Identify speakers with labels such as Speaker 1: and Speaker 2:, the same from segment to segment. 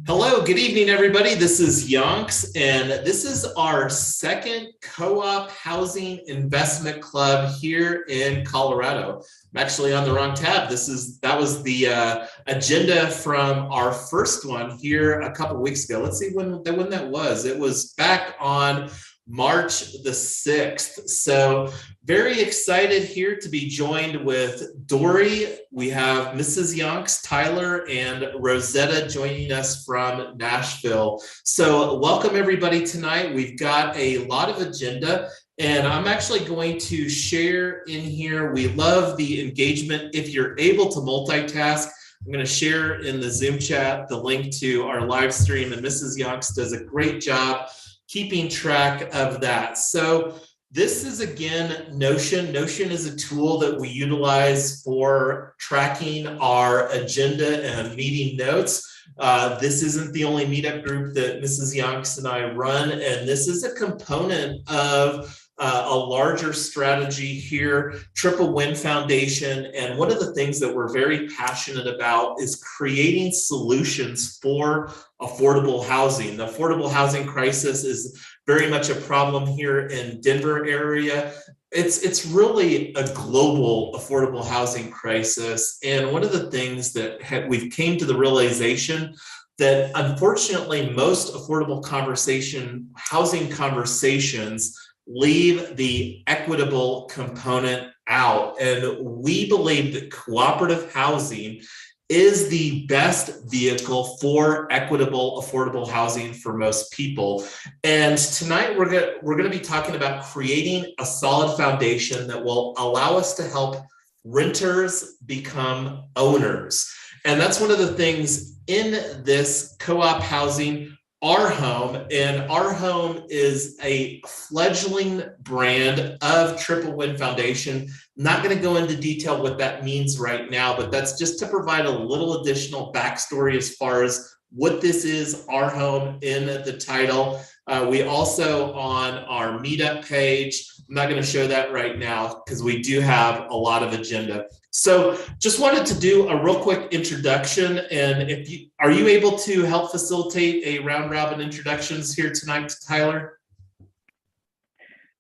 Speaker 1: Hello, good evening, everybody. This is Yonks, and this is our second co-op housing investment club here in Colorado. I'm actually on the wrong tab. That was the agenda from our first one here a couple weeks ago. Let's see when that was. It was back on March the 6th. So very excited here to be joined with Dory. We have Mrs. Yonks, Tyler, and Rosetta joining us from Nashville. So welcome everybody tonight. We've got a lot of agenda, and I'm actually going to share in here. We love the engagement. If you're able to multitask, I'm going to share in the Zoom chat the link to our live stream, and Mrs. Yonks does a great job keeping track of that. So this is, again, Notion. Notion is a tool that we utilize for tracking our agenda and meeting notes. This isn't the only meetup group that Mrs. Yonks and I run, and this is a component of a larger strategy here, Triple Win Foundation. And one of the things that we're very passionate about is creating solutions for affordable housing. The affordable housing crisis is very much a problem here in Denver area. It's really a global affordable housing crisis. And one of the things that we've came to the realization that unfortunately most affordable housing conversations leave the equitable component out. And we believe that cooperative housing is the best vehicle for equitable, affordable housing for most people. And tonight we're going to be talking about creating a solid foundation that will allow us to help renters become owners. And that's one of the things in this co-op housing, rHome. And rHome is a fledgling brand of Triple Win Foundation. I'm not going to go into detail what that means right now, but that's just to provide a little additional backstory as far as what this is, rHome in the title. We also, on our meetup page, I'm not going to show that right now because we do have a lot of agenda. So just wanted to do a real quick introduction. And are you able to help facilitate a round robin introductions here tonight, Tyler?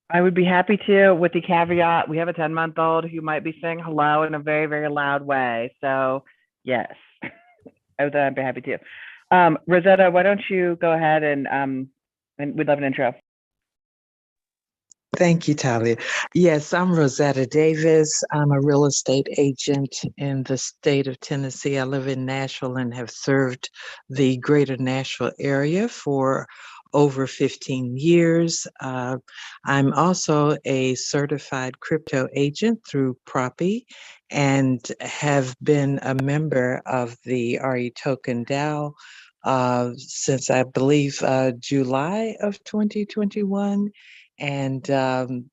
Speaker 2: I would be happy to, with the caveat, we have a 10-month-old who might be saying hello in a very, very loud way. So yes, I'd be happy to. Rosetta, why don't you go ahead and we'd love an intro.
Speaker 3: Thank you, Talia. Yes, I'm Rosetta Davis. I'm a real estate agent in the state of Tennessee. I live in Nashville and have served the greater Nashville area for over 15 years. I'm also a certified crypto agent through Proppy and have been a member of the RE Token DAO since I believe July of 2021. And I'm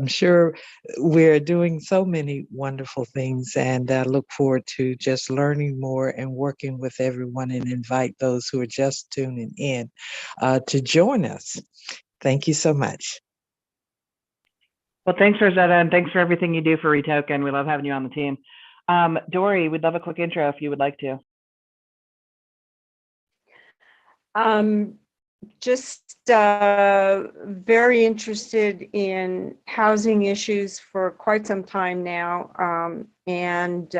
Speaker 3: sure we're doing so many wonderful things, and I look forward to just learning more and working with everyone, and invite those who are just tuning in to join us. Thank you so much.
Speaker 2: Well, thanks, Rosetta, and thanks for everything you do for Retoken. We love having you on the team. Dory, we'd love a quick intro if you would like to.
Speaker 4: Just very interested in housing issues for quite some time now, and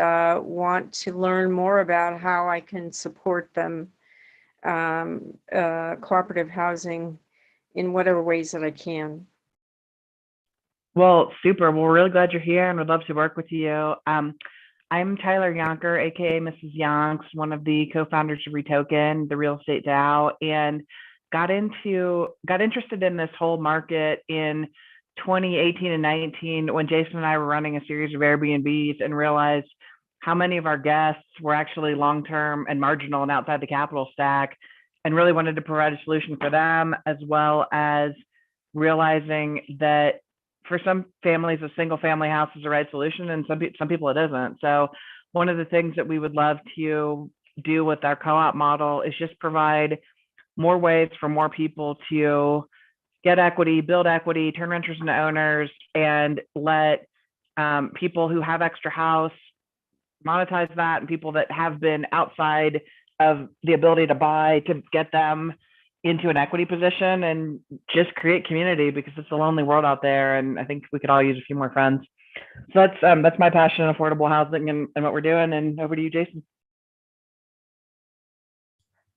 Speaker 4: want to learn more about how I can support them, cooperative housing, in whatever ways that I can.
Speaker 2: Well, super. Well, we're really glad you're here and would love to work with you. I'm Tyler Yonker, aka Mrs. Yonks, one of the co-founders of Retoken, the real estate DAO, and got interested in this whole market in 2018 and 19 when Jason and I were running a series of Airbnbs and realized how many of our guests were actually long-term and marginal and outside the capital stack, and really wanted to provide a solution for them, as well as realizing that for some families, a single family house is the right solution, and some people it isn't. So one of the things that we would love to do with our co-op model is just provide more ways for more people to get equity, build equity, turn renters into owners, and let people who have extra house monetize that, and people that have been outside of the ability to buy, to get them into an equity position and just create community, because it's a lonely world out there. And I think we could all use a few more friends. So that's my passion in affordable housing and what we're doing. And over to you, Jason.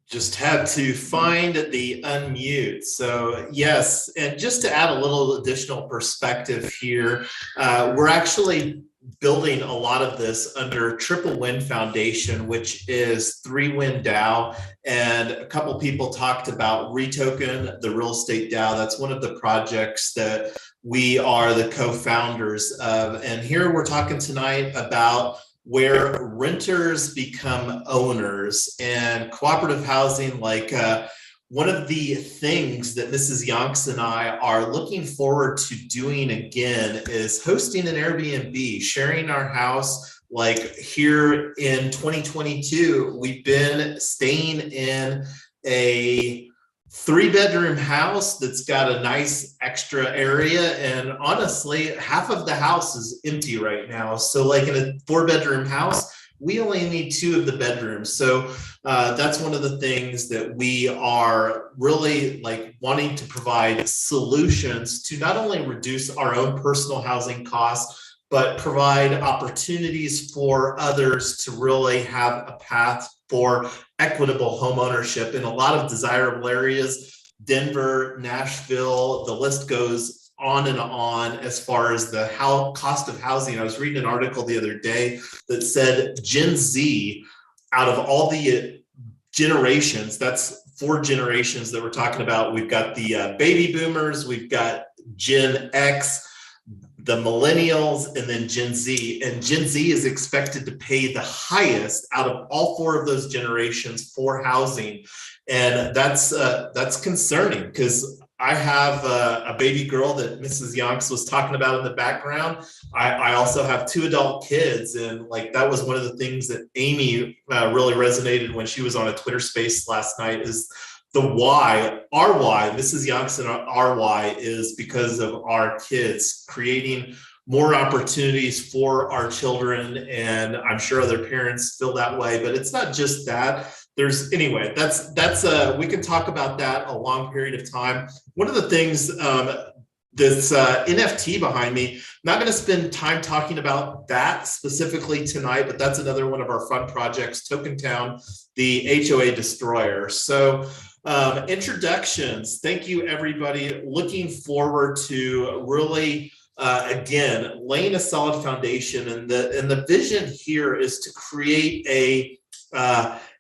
Speaker 1: Just had to find the unmute. So yes, and just to add a little additional perspective here, we're actually building a lot of this under Triple Win Foundation, which is 3Win DAO. And a couple people talked about Retoken, the real estate DAO. That's one of the projects that we are the co-founders of. And here we're talking tonight about where renters become owners and cooperative housing. Like one of the things that Mrs. Yonks and I are looking forward to doing again is hosting an Airbnb, sharing our house. Like here in 2022, we've been staying in a 3-bedroom house that's got a nice extra area, and honestly half of the house is empty right now. So like in a 4-bedroom house, we only need 2 of the bedrooms. So that's one of the things that we are really like wanting to provide solutions to, not only reduce our own personal housing costs, but provide opportunities for others to really have a path for equitable home ownership in a lot of desirable areas. Denver, Nashville, the list goes on and on as far as the cost of housing. I was reading an article the other day that said Gen Z, out of all the generations, that's 4 generations that we're talking about. We've got the baby boomers, we've got Gen X, the millennials, and then Gen Z. And Gen Z is expected to pay the highest out of all 4 of those generations for housing. And that's concerning, because I have a baby girl that Mrs. Yonks was talking about in the background. I also have 2 adult kids. And like, that was one of the things that Amy really resonated when she was on a Twitter space last night, is the why, our why, Mrs. Yonks and our why is because of our kids, creating more opportunities for our children. And I'm sure other parents feel that way, but it's not just that. Anyway, that's we can talk about that a long period of time. One of the things, this NFT behind me, I'm not going to spend time talking about that specifically tonight, but that's another one of our fun projects, Token Town, the HOA destroyer. So introductions. Thank you, everybody. Looking forward to really, again, laying a solid foundation. And the vision here is to create a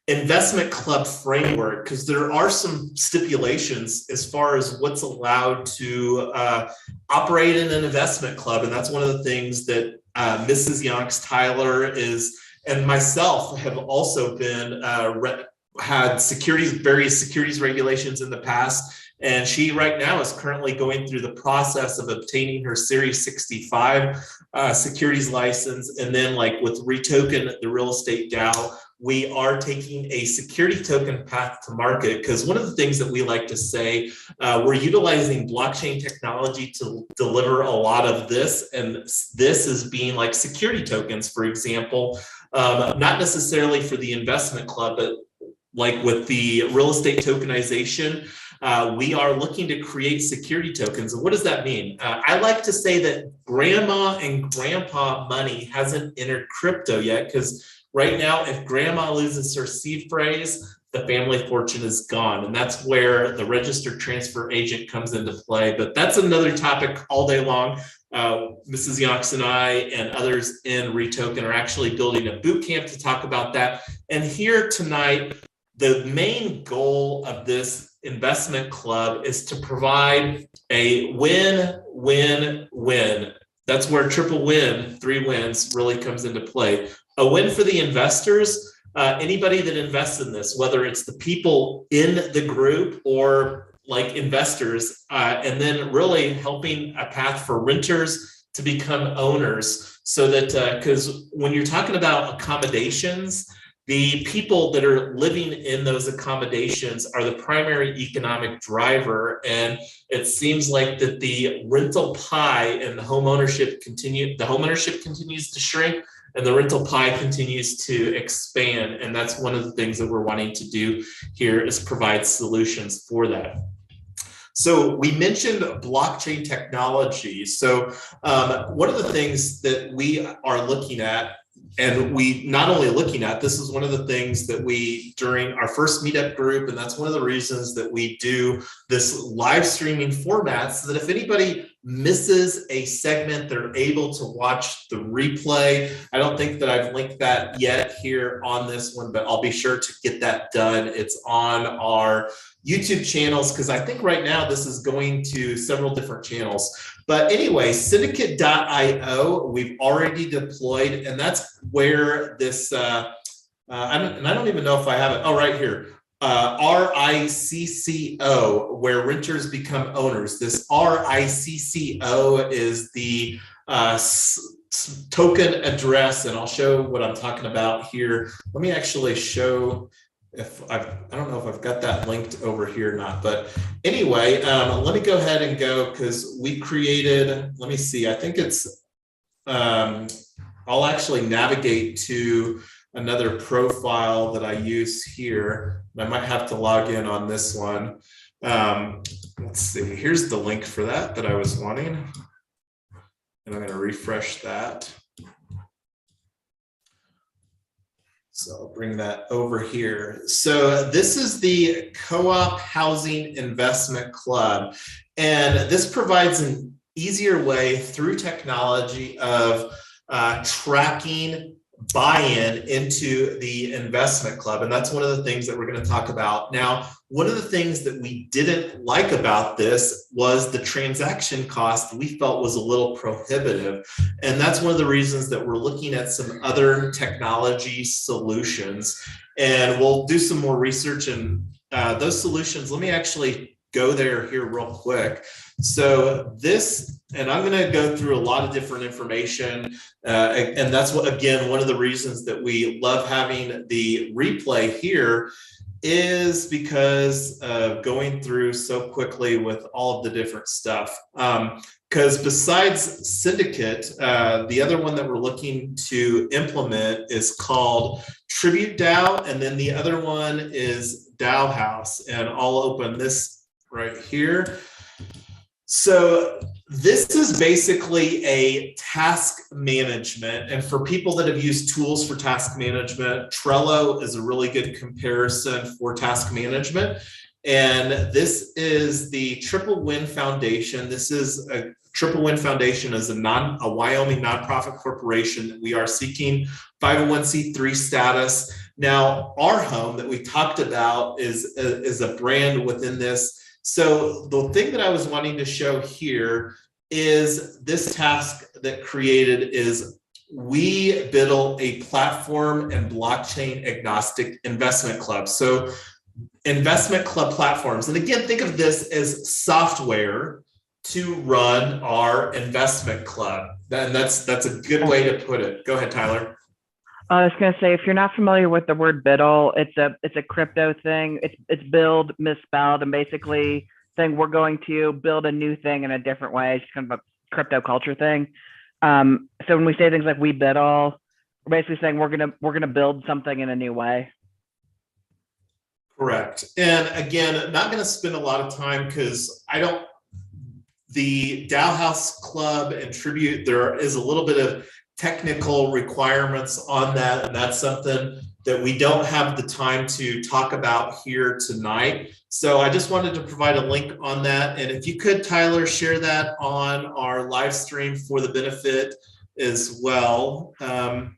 Speaker 1: investment club framework, because there are some stipulations as far as what's allowed to operate in an investment club. And that's one of the things that Mrs. Yonks, Tyler and myself have also been had various securities regulations in the past. And she right now is currently going through the process of obtaining her Series 65 securities license. And then like with Retoken, the real estate DAO, we are taking a security token path to market, because one of the things that we like to say, we're utilizing blockchain technology to deliver a lot of this. And this is being like security tokens, for example, not necessarily for the investment club, but like with the real estate tokenization, we are looking to create security tokens. And what does that mean? I like to say that grandma and grandpa money hasn't entered crypto yet, because right now, if grandma loses her seed phrase, the family fortune is gone. And that's where the registered transfer agent comes into play. But that's another topic all day long. Mrs. Yonks and I and others in Retoken are actually building a boot camp to talk about that. And here tonight, the main goal of this investment club is to provide a win-win-win. That's where triple win, 3 wins, really comes into play. A win for the investors, anybody that invests in this, whether it's the people in the group or like investors, and then really helping a path for renters to become owners, so that, because when you're talking about accommodations, the people that are living in those accommodations are the primary economic driver. And it seems like that the rental pie and the home ownership continues to shrink. and the rental pie continues to expand. And that's one of the things that we're wanting to do here is provide solutions for that. So we mentioned blockchain technology. So one of the things that we are looking at, and we not only looking at, this is one of the things that we, during our first meetup group, and that's one of the reasons that we do this live streaming format, so that if anybody misses a segment, they're able to watch the replay. I don't think that I've linked that yet here on this one, but I'll be sure to get that done. It's on our YouTube channels, because I think right now this is going to several different channels. But anyway, syndicate.io, we've already deployed, and that's where this, I don't even know if I have it. Oh, right here. RICCO, where renters become owners. This RICCO is the token address, and I'll show what I'm talking about here. Let me actually show if I don't know if I've got that linked over here or not, but anyway, let me go ahead and go, because we created, let me see, I think it's, I'll actually navigate to another profile that I use here. I might have to log in on this one. Let's see, here's the link for that I was wanting. And I'm going to refresh that. So I'll bring that over here. So this is the Co-op Housing Investment Club. And this provides an easier way through technology of tracking buy-in into the investment club. And that's one of the things that we're going to talk about. Now, one of the things that we didn't like about this was the transaction cost we felt was a little prohibitive. And that's one of the reasons that we're looking at some other technology solutions. And we'll do some more research in those solutions. Let me actually go there here real quick. So this, and I'm going to go through a lot of different information. And that's what, again, one of the reasons that we love having the replay here is because of going through so quickly with all of the different stuff. Because besides Syndicate, the other one that we're looking to implement is called Tribute DAO. And then the other one is DAO House. And I'll open this right here. So this is basically a task management. And for people that have used tools for task management, Trello is a really good comparison for task management. And this is the Triple Win Foundation. This is a Triple Win Foundation is a Wyoming nonprofit corporation that we are seeking 501c3 status. Now, rHome that we talked about is a brand within this. So the thing that I was wanting to show here is this task that created is we build a platform and blockchain agnostic investment club. So investment club platforms. And again, think of this as software to run our investment club. And that's a good way to put it. Go ahead, Tyler.
Speaker 2: I was going to say, if you're not familiar with the word BIDL, it's a crypto thing. It's build misspelled, and basically saying we're going to build a new thing in a different way. It's kind of a crypto culture thing. So when we say things like we BIDL, we're basically saying we're gonna build something in a new way.
Speaker 1: Correct. And again, not going to spend a lot of time because the DAO House Club and Tribute, there is a little bit of technical requirements on that, and that's something that we don't have the time to talk about here tonight. So I just wanted to provide a link on that. And if you could, Tyler, share that on our live stream for the benefit as well. And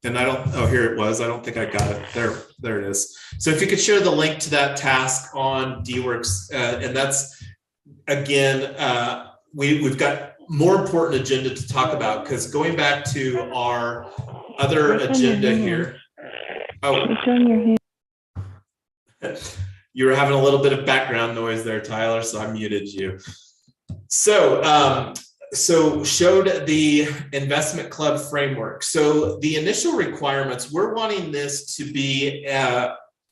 Speaker 1: here it was. I don't think I got it. There it is. So if you could share the link to that task on DWorks, and that's, again, we've got more important agenda to talk about, because going back to our other agenda here. Oh, you were having a little bit of background noise there, Tyler, so I muted you. So, showed the investment club framework. So the initial requirements, we're wanting this to be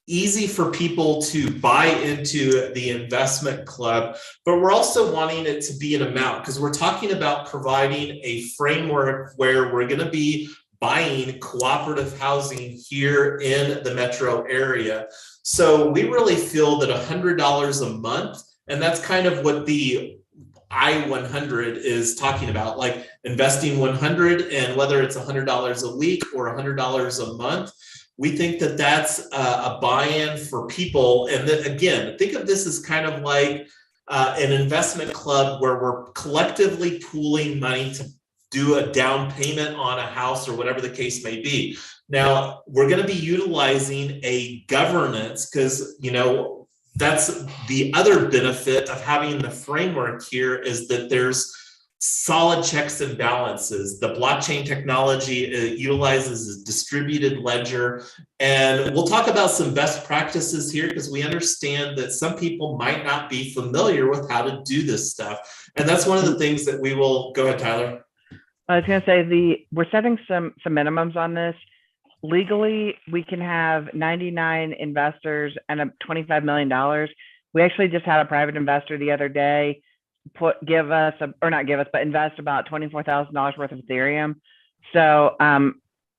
Speaker 1: easy for people to buy into the investment club, but we're also wanting it to be an amount, because we're talking about providing a framework where we're going to be buying cooperative housing here in the metro area. So we really feel that $100 a month, and that's kind of what the I100 is talking about, like investing 100, and whether it's $100 a week or $100 a month, we think that that's a buy-in for people. And then again, think of this as kind of like an investment club where we're collectively pooling money to do a down payment on a house or whatever the case may be. Now, we're going to be utilizing a governance because, you know, that's the other benefit of having the framework here, is that there's solid checks and balances. The blockchain technology utilizes a distributed ledger. And we'll talk about some best practices here because we understand that some people might not be familiar with how to do this stuff. And that's one of the things that we will, go ahead, Tyler.
Speaker 2: I was going to say we're setting some minimums on this. Legally, we can have 99 investors and $25 million. We actually just had a private investor the other day invest about $24,000 worth of Ethereum. So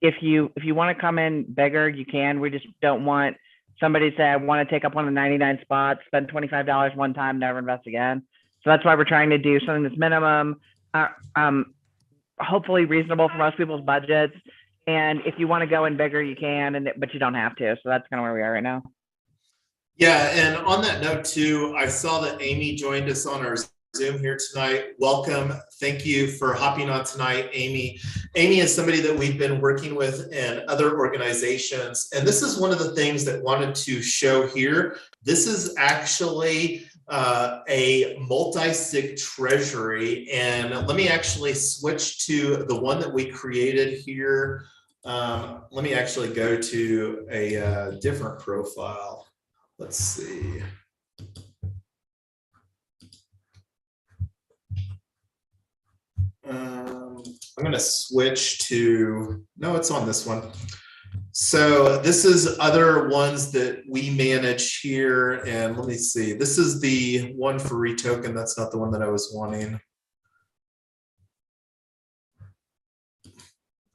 Speaker 2: if you want to come in bigger, you can. We just don't want somebody to say, I want to take up one of the 99 spots, spend $25 one time, never invest again. So that's why we're trying to do something that's minimum, hopefully reasonable for most people's budgets. And if you want to go in bigger, you can, but you don't have to. So that's kind of where we are right now.
Speaker 1: Yeah, and on that note too, I saw that Amy joined us on our Zoom here tonight. Welcome. Thank you for hopping on tonight, Amy. Amy is somebody that we've been working with in other organizations. And this is one of the things that wanted to show here. This is actually a multi-sig treasury. And let me actually switch to the one that we created here. Let me actually go to a different profile. Let's see. I'm going to switch to, no, it's on this one. So this is other ones that we manage here. And let me see, this is the one for retoken. That's not the one that I was wanting.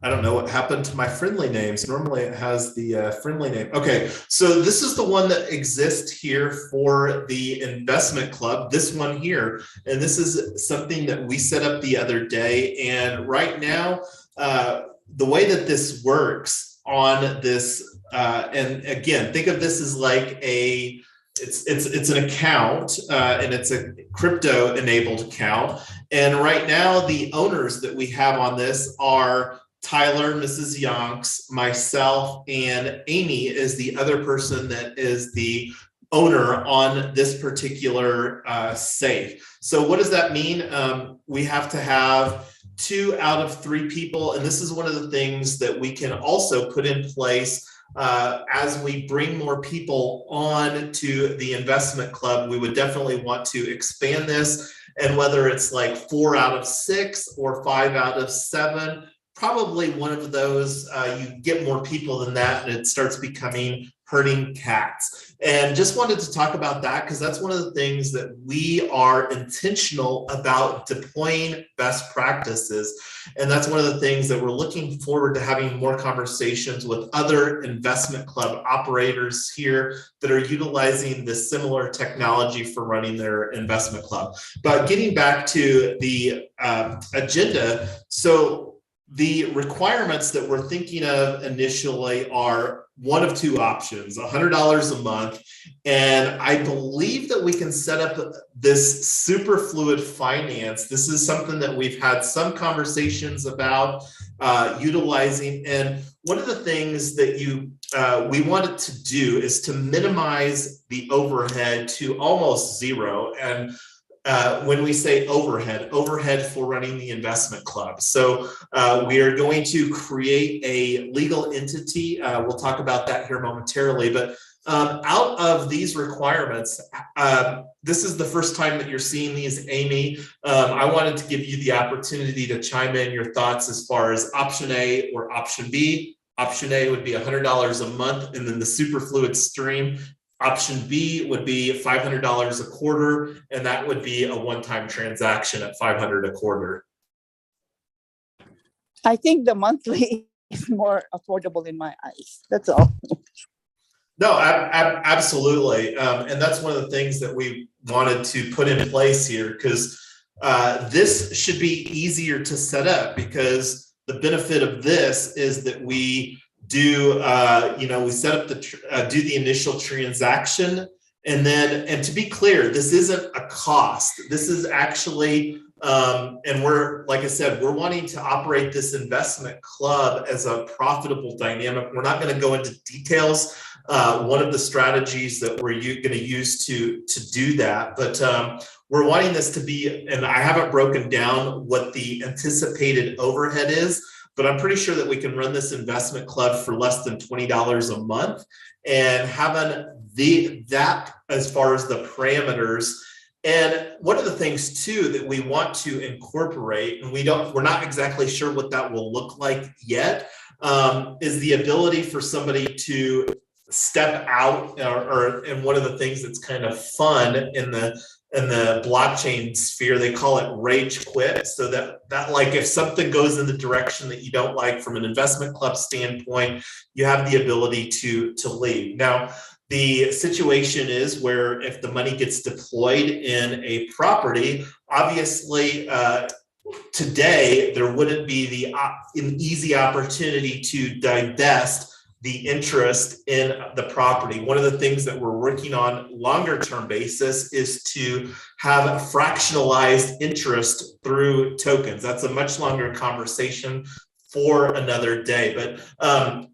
Speaker 1: I don't know what happened to my friendly names. Normally it has the friendly name. Okay, so this is the one that exists here for the investment club, this one here. And this is something that we set up the other day. And right now, the way that this works on this, and again, think of this as like it's an account, and it's a crypto enabled account. And right now, the owners that we have on this are Tyler, Mrs. Yonks, myself, and Amy is the other person that is the owner on this particular safe. So what does that mean? We have to have 2 out of 3 people. And this is one of the things that we can also put in place as we bring more people on to the investment club. We would definitely want to expand this. And whether it's like 4 out of 6 or 5 out of 7, probably one of those, you get more people than that and it starts becoming herding cats. And just wanted to talk about that because that's one of the things that we are intentional about deploying best practices. And that's one of the things that we're looking forward to having more conversations with other investment club operators here that are utilizing this similar technology for running their investment club. But getting back to the agenda, so the requirements that we're thinking of initially are one of 2 options, $100 a month. And I believe that we can set up this super fluid finance. This is something that we've had some conversations about utilizing. And one of the things that we wanted to do is to minimize the overhead to almost zero. And when we say overhead for running the investment club. So we are going to create a legal entity. We'll talk about that here momentarily, but out of these requirements, this is the first time that you're seeing these, Amy. I wanted to give you the opportunity to chime in your thoughts as far as option A or option B. Option A would be $100 a month, and then the super fluid stream. Option B would be $500 a quarter, and that would be a one-time transaction at $500 a quarter.
Speaker 5: I think the monthly is more affordable in my eyes. That's all.
Speaker 1: No, absolutely. And that's one of the things that we wanted to put in place here, because this should be easier to set up, because the benefit of this is that we do, we set up do the initial transaction. And to be clear, this isn't a cost. This is actually, and we're, like I said, we're wanting to operate this investment club as a profitable dynamic. We're not going to go into details. One of the strategies that we're going to use to do that, but we're wanting this to be, and I haven't broken down what the anticipated overhead is, but I'm pretty sure that we can run this investment club for less than $20 a month, and having that as far as the parameters. And one of the things too that we want to incorporate, and we're not exactly sure what that will look like yet, is the ability for somebody to step out, and one of the things that's kind of fun in the blockchain sphere, they call it rage quit. So that like, if something goes in the direction that you don't like from an investment club standpoint, you have the ability to leave. Now, the situation is where if the money gets deployed in a property, obviously today there wouldn't be an easy opportunity to divest the interest in the property. One of the things that we're working on longer term basis is to have fractionalized interest through tokens. That's a much longer conversation for another day. But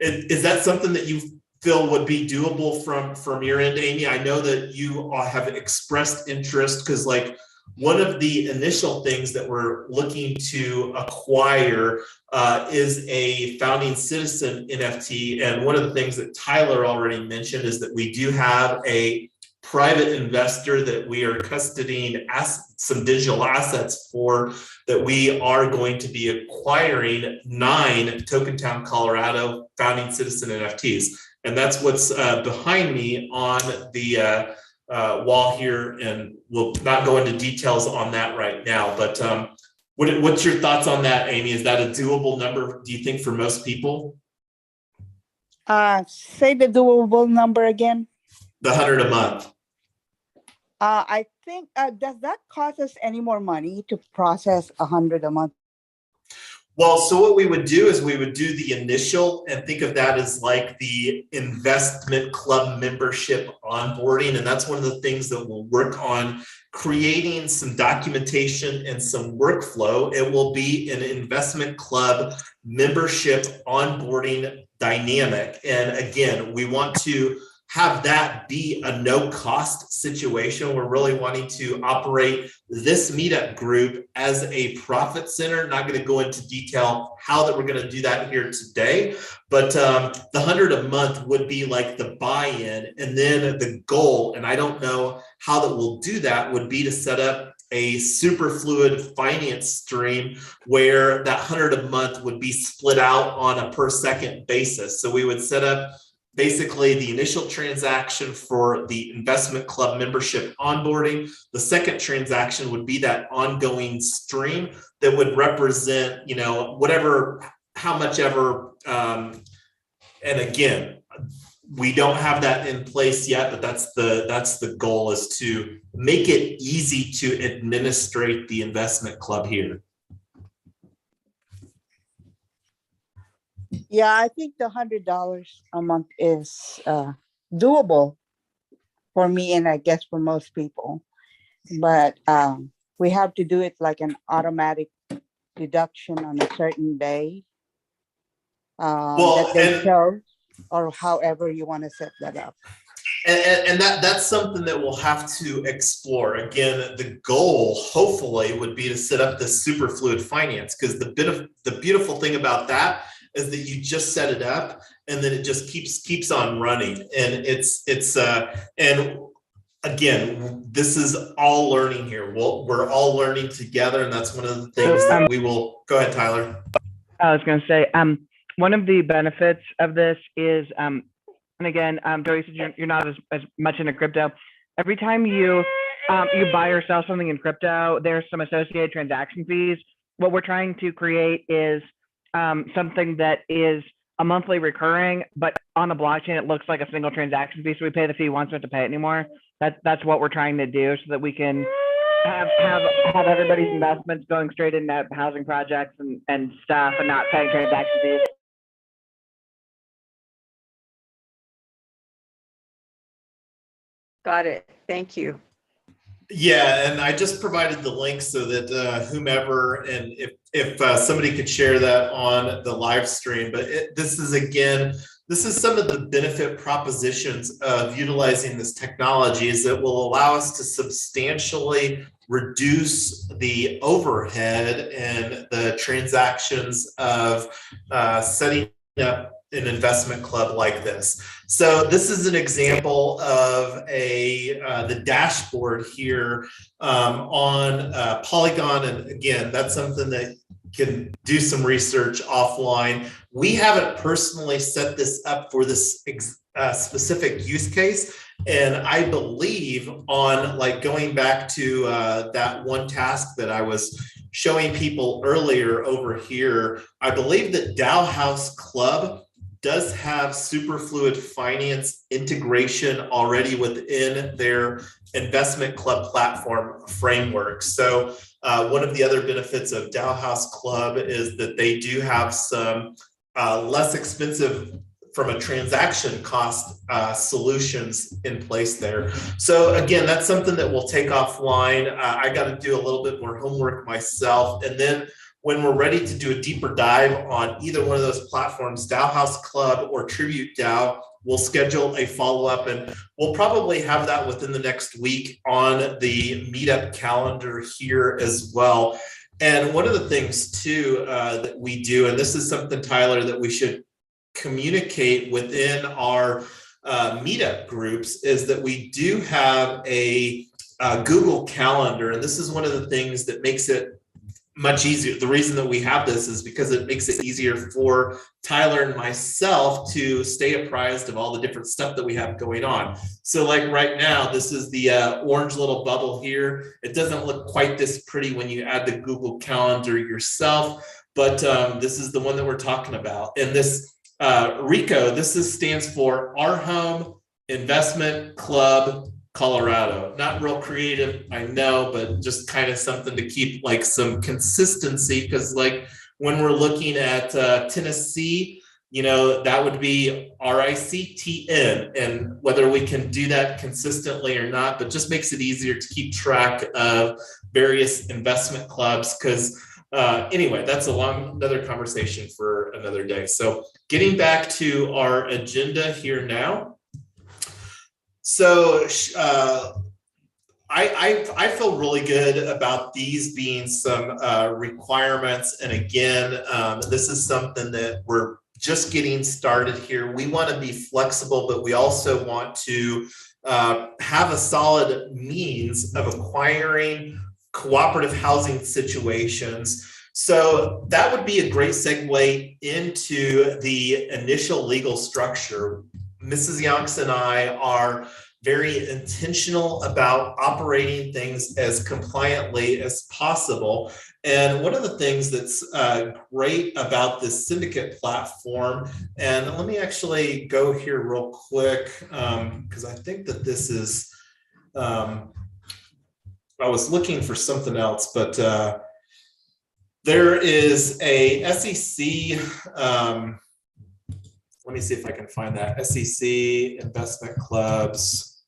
Speaker 1: is that something that you feel would be doable from your end, Amy? I know that you have expressed interest, because like one of the initial things that we're looking to acquire is a founding citizen NFT. And one of the things that Tyler already mentioned is that we do have a private investor that we are custodying some digital assets for, that we are going to be acquiring 9 Tokentown, Colorado founding citizen NFTs. And that's what's behind me on the wall here, and we'll not go into details on that right now. But what's your thoughts on that, Amy? Is that a doable number, do you think, for most people?
Speaker 5: Say the doable number again.
Speaker 1: The 100 a month.
Speaker 5: I think, does that cost us any more money to process 100 a month?
Speaker 1: Well, so what we would do is we would do the initial, and think of that as like the investment club membership onboarding. And that's one of the things that we'll work on, creating some documentation and some workflow. It will be an investment club membership onboarding dynamic. And again, we want to have that be a no cost situation. We're really wanting to operate this meetup group as a profit center. Not going to go into detail how that we're going to do that here today, but the 100 a month would be like the buy-in, and then the goal, and I don't know how that we'll do that, would be to set up a super fluid finance stream where that 100 a month would be split out on a per second basis. So we would set up basically the initial transaction for the investment club membership onboarding. The second transaction would be that ongoing stream that would represent, whatever, how much ever. And again, we don't have that in place yet, but that's the goal, is to make it easy to administrate the investment club here.
Speaker 5: Yeah, I think the $100 a month is doable for me, and I guess for most people. But we have to do it like an automatic deduction on a certain day that they show, or however you want to set that up.
Speaker 1: And that's something that we'll have to explore. Again, the goal, hopefully, would be to set up this super fluid finance, because the beautiful thing about that is that you just set it up and then it just keeps on running. And it's and again, this is all learning here. We're all learning together, and that's one of the things that we will. Go ahead, Tyler.
Speaker 2: I was going to say, one of the benefits of this is, and again, Joey said you're not as much into crypto. Every time you buy or sell something in crypto, there's some associated transaction fees. What we're trying to create is something that is a monthly recurring, but on a blockchain, it looks like a single transaction fee. So we pay the fee once, we don't have to pay it anymore. That's what we're trying to do so that we can have everybody's investments going straight into housing projects and stuff and not paying transaction fees.
Speaker 4: Got it. Thank you.
Speaker 1: Yeah, and I just provided the link so that whomever, and if somebody could share that on the live stream. But this is some of the benefit propositions of utilizing this technology, is that will allow us to substantially reduce the overhead and the transactions of setting up an investment club like this. So this is an example of the dashboard here on Polygon. And again, that's something that can do some research offline. We haven't personally set this up for this specific use case. And I believe on going back to that one task that I was showing people earlier over here, I believe that Dow House Club does have superfluid finance integration already within their investment club platform framework. So one of the other benefits of Dow House Club is that they do have some less expensive from a transaction cost solutions in place there. So again, that's something that we'll take offline. I got to do a little bit more homework myself. And then when we're ready to do a deeper dive on either one of those platforms, Dow House Club or Tribute DAO, we'll schedule a follow-up, and we'll probably have that within the next week on the meetup calendar here as well. And one of the things too that we do, and this is something, Tyler, that we should communicate within our meetup groups, is that we do have a Google Calendar, and this is one of the things that makes it much easier. The reason that we have this is because it makes it easier for Tyler and myself to stay apprised of all the different stuff that we have going on. So like right now, this is the orange little bubble here. It doesn't look quite this pretty when you add the Google Calendar yourself, but this is the one that we're talking about. And this RICO, stands for rHome Investment Club Colorado. Not real creative, I know, but just kind of something to keep some consistency, because when we're looking at Tennessee, that would be RICTN, and whether we can do that consistently or not, but just makes it easier to keep track of various investment clubs, because anyway, that's another conversation for another day. So getting back to our agenda here now. So I feel really good about these being some requirements. And again, this is something that we're just getting started here. We want to be flexible, but we also want to have a solid means of acquiring cooperative housing situations. So that would be a great segue into the initial legal structure. Mrs. Yonks and I are very intentional about operating things as compliantly as possible. And one of the things that's great about this syndicate platform, and let me actually go here real quick, because I think that this is, I was looking for something else, but there is a SEC, let me see if I can find that, SEC investment clubs.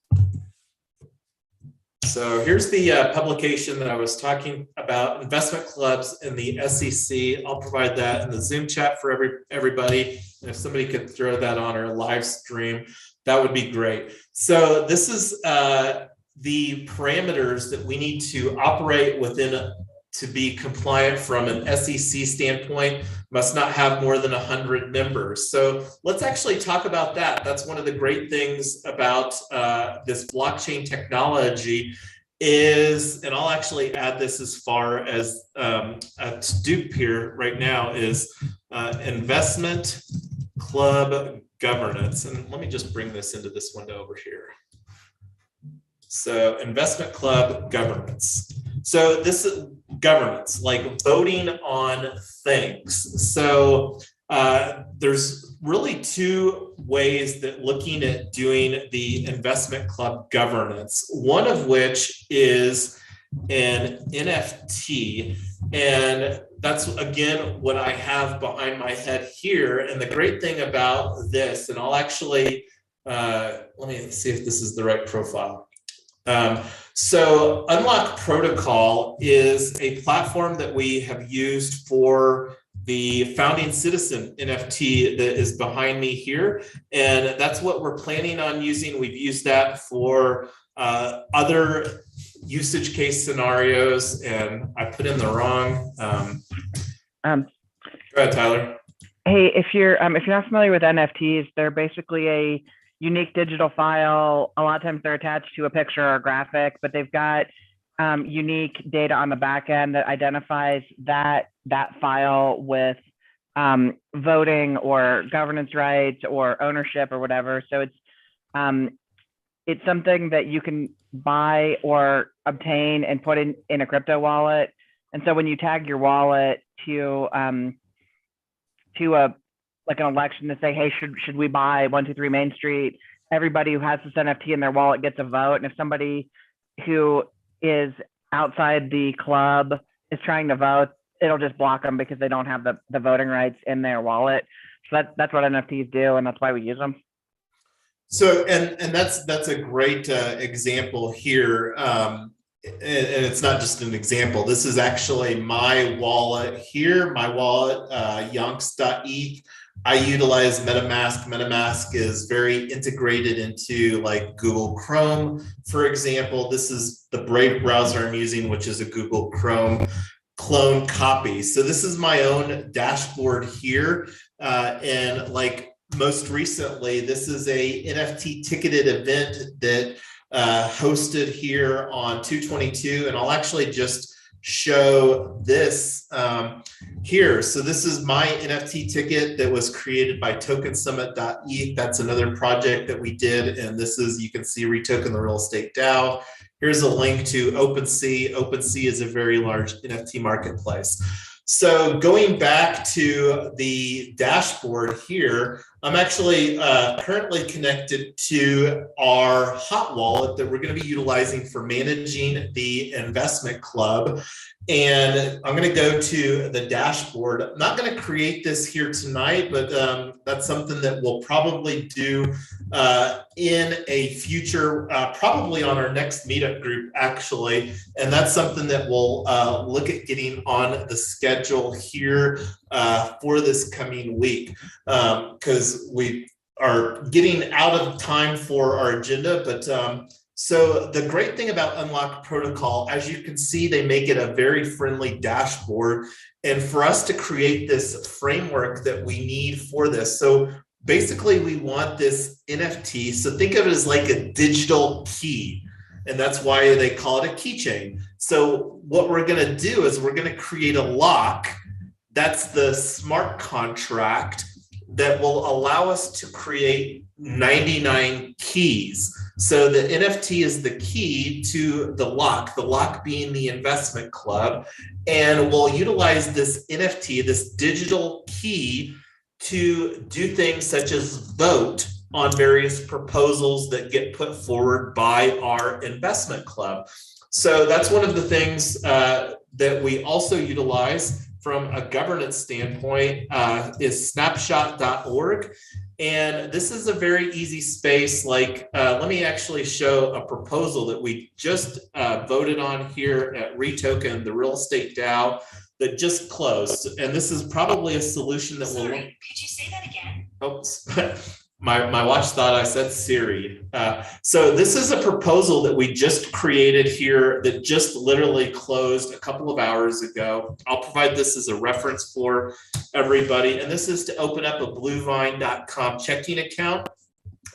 Speaker 1: So here's the publication that I was talking about, investment clubs in the SEC. I'll provide that in the Zoom chat for everybody. And if somebody could throw that on our live stream, that would be great. So this is the parameters that we need to operate within to be compliant from an SEC standpoint. Must not have more than 100 members. So let's actually talk about that. That's one of the great things about this blockchain technology is, and I'll actually add this as far as a to-do here right now, is investment club governance. And let me just bring this into this window over here. So investment club governance. So this is governance, like voting on things. So there's really two ways that looking at doing the investment club governance, one of which is an NFT. And that's, again, what I have behind my head here. And the great thing about this, and I'll actually, let me see if this is the right profile. So Unlock Protocol is a platform that we have used for the Founding Citizen NFT that is behind me here. And that's what we're planning on using. We've used that for other usage case scenarios, and I put in the wrong. Go ahead, Tyler.
Speaker 2: Hey, if you're not familiar with NFTs, they're basically a unique digital file. A lot of times they're attached to a picture or a graphic, but they've got unique data on the back end that identifies that file with voting or governance rights or ownership or whatever. So it's something that you can buy or obtain and put in a crypto wallet. And so when you tag your wallet to like an election to say, hey, should we buy 123 Main Street? Everybody who has this NFT in their wallet gets a vote. And if somebody who is outside the club is trying to vote, it'll just block them because they don't have the voting rights in their wallet. So that's what NFTs do, and that's why we use them.
Speaker 1: So, and that's a great example here. And it's not just an example. This is actually my wallet here, my wallet, yonks.eth. I utilize MetaMask. MetaMask is very integrated into like Google Chrome, for example. This is the Brave browser I'm using, which is a Google Chrome clone copy. So this is my own dashboard here. And like most recently, this is a NFT ticketed event that hosted here on 2/22, and I'll actually just show this here. So this is my NFT ticket that was created by tokensummit.eth. That's another project that we did, and this is, you can see Retoken the Real Estate DAO. Here's a link to OpenSea. OpenSea is a very large NFT marketplace. So going back to the dashboard here, I'm actually currently connected to our hot wallet that we're going to be utilizing for managing the investment club. And I'm going to go to the dashboard. I'm not going to create this here tonight, but that's something that we'll probably do in a future, probably on our next meetup group, actually. And that's something that we'll look at getting on the schedule here for this coming week, because we are getting out of time for our agenda. But so the great thing about Unlock Protocol, as you can see, they make it a very friendly dashboard. And for us to create this framework that we need for this, so basically we want this NFT. So think of it as like a digital key. And that's why they call it a keychain. So what we're going to do is we're going to create a lock. That's the smart contract that will allow us to create 99 keys. So the NFT is the key to the lock being the investment club. And we'll utilize this NFT, this digital key, to do things such as vote on various proposals that get put forward by our investment club. So that's one of the things that we also utilize from a governance standpoint is snapshot.org. And this is a very easy space. Like, let me actually show a proposal that we just voted on here at Retoken, the real estate DAO, that just closed. And this is probably a solution that will.
Speaker 6: Sorry, could you say that again?
Speaker 1: Oops. My watch thought I said Siri. So this is a proposal that we just created here that just literally closed a couple of hours ago. I'll provide this as a reference for everybody. And this is to open up a bluevine.com checking account.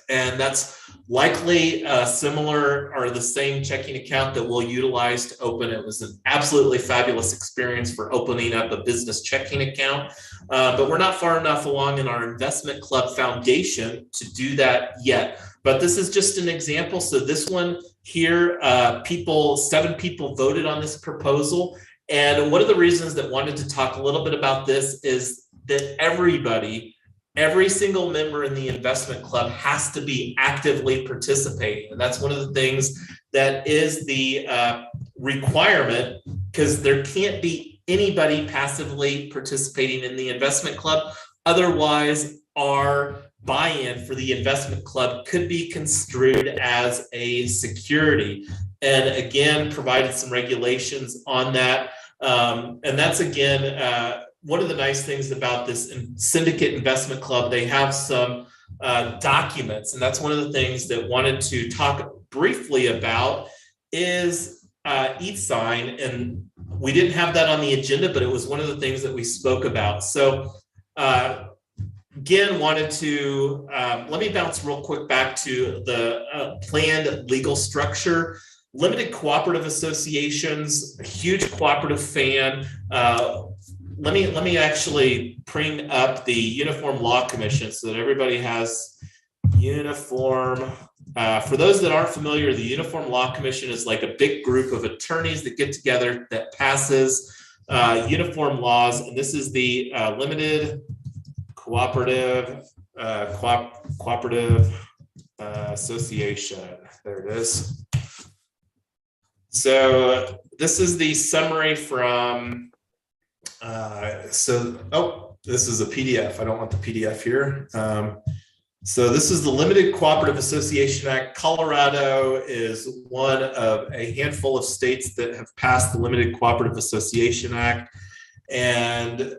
Speaker 1: And that's likely similar or the same checking account that we'll utilize to open. It was an absolutely fabulous experience for opening up a business checking account. But we're not far enough along in our investment club foundation to do that yet. But this is just an example. So this one here. 7 people voted on this proposal. And one of the reasons that wanted to talk a little bit about this is that every single member in the investment club has to be actively participating. And that's one of the things that is the requirement, because there can't be anybody passively participating in the investment club. Otherwise, our buy-in for the investment club could be construed as a security. And again, provided some regulations on that. And that's, again, one of the nice things about this syndicate investment club. They have some documents, and that's one of the things that wanted to talk briefly about is e-sign. And we didn't have that on the agenda, but it was one of the things that we spoke about. So again, wanted to, let me bounce real quick back to the planned legal structure. Limited cooperative associations, a huge cooperative fan. Let me actually bring up the Uniform Law Commission so that everybody has uniform. For those that aren't familiar, the Uniform Law Commission is like a big group of attorneys that get together that passes uniform laws. And this is the limited cooperative association. There it is. So this is the summary from, this is a PDF. I don't want the PDF here. So this is the Limited Cooperative Association Act. Colorado is one of a handful of states that have passed the Limited Cooperative Association Act. And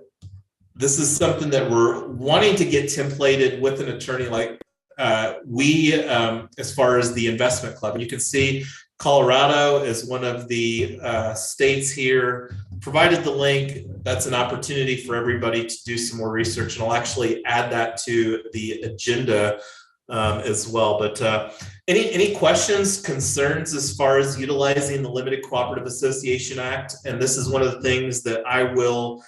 Speaker 1: this is something that we're wanting to get templated with an attorney like as far as the investment club. And you can see Colorado is one of the states here. Provided the link, that's an opportunity for everybody to do some more research, and I'll actually add that to the agenda as well. But any questions, concerns as far as utilizing the Limited Cooperative Association Act? And this is one of the things that I will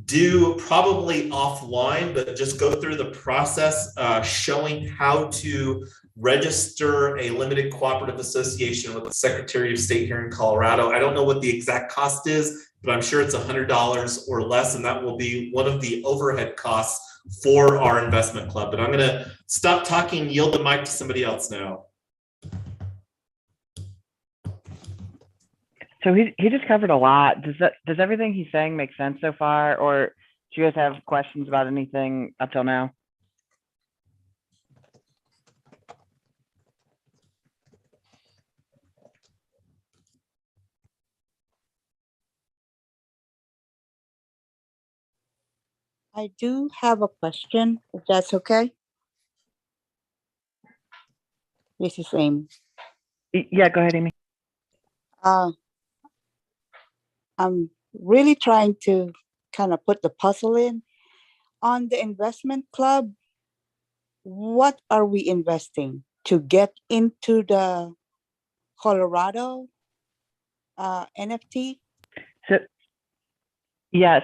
Speaker 1: do probably offline, but just go through the process showing how to register a limited cooperative association with the Secretary of State here in Colorado. I don't know what the exact cost is, but I'm sure it's $100 or less, and that will be one of the overhead costs for our investment club. But I'm going to stop talking, yield the mic to somebody else now.
Speaker 2: So he just covered a lot. Does everything he's saying make sense so far, or do you guys have questions about anything up till now?
Speaker 5: I do have a question, if that's okay. This is Amy.
Speaker 2: Yeah, go ahead, Amy.
Speaker 5: I'm really trying to kind of put the puzzle in. On the investment club, what are we investing to get into the Colorado NFT?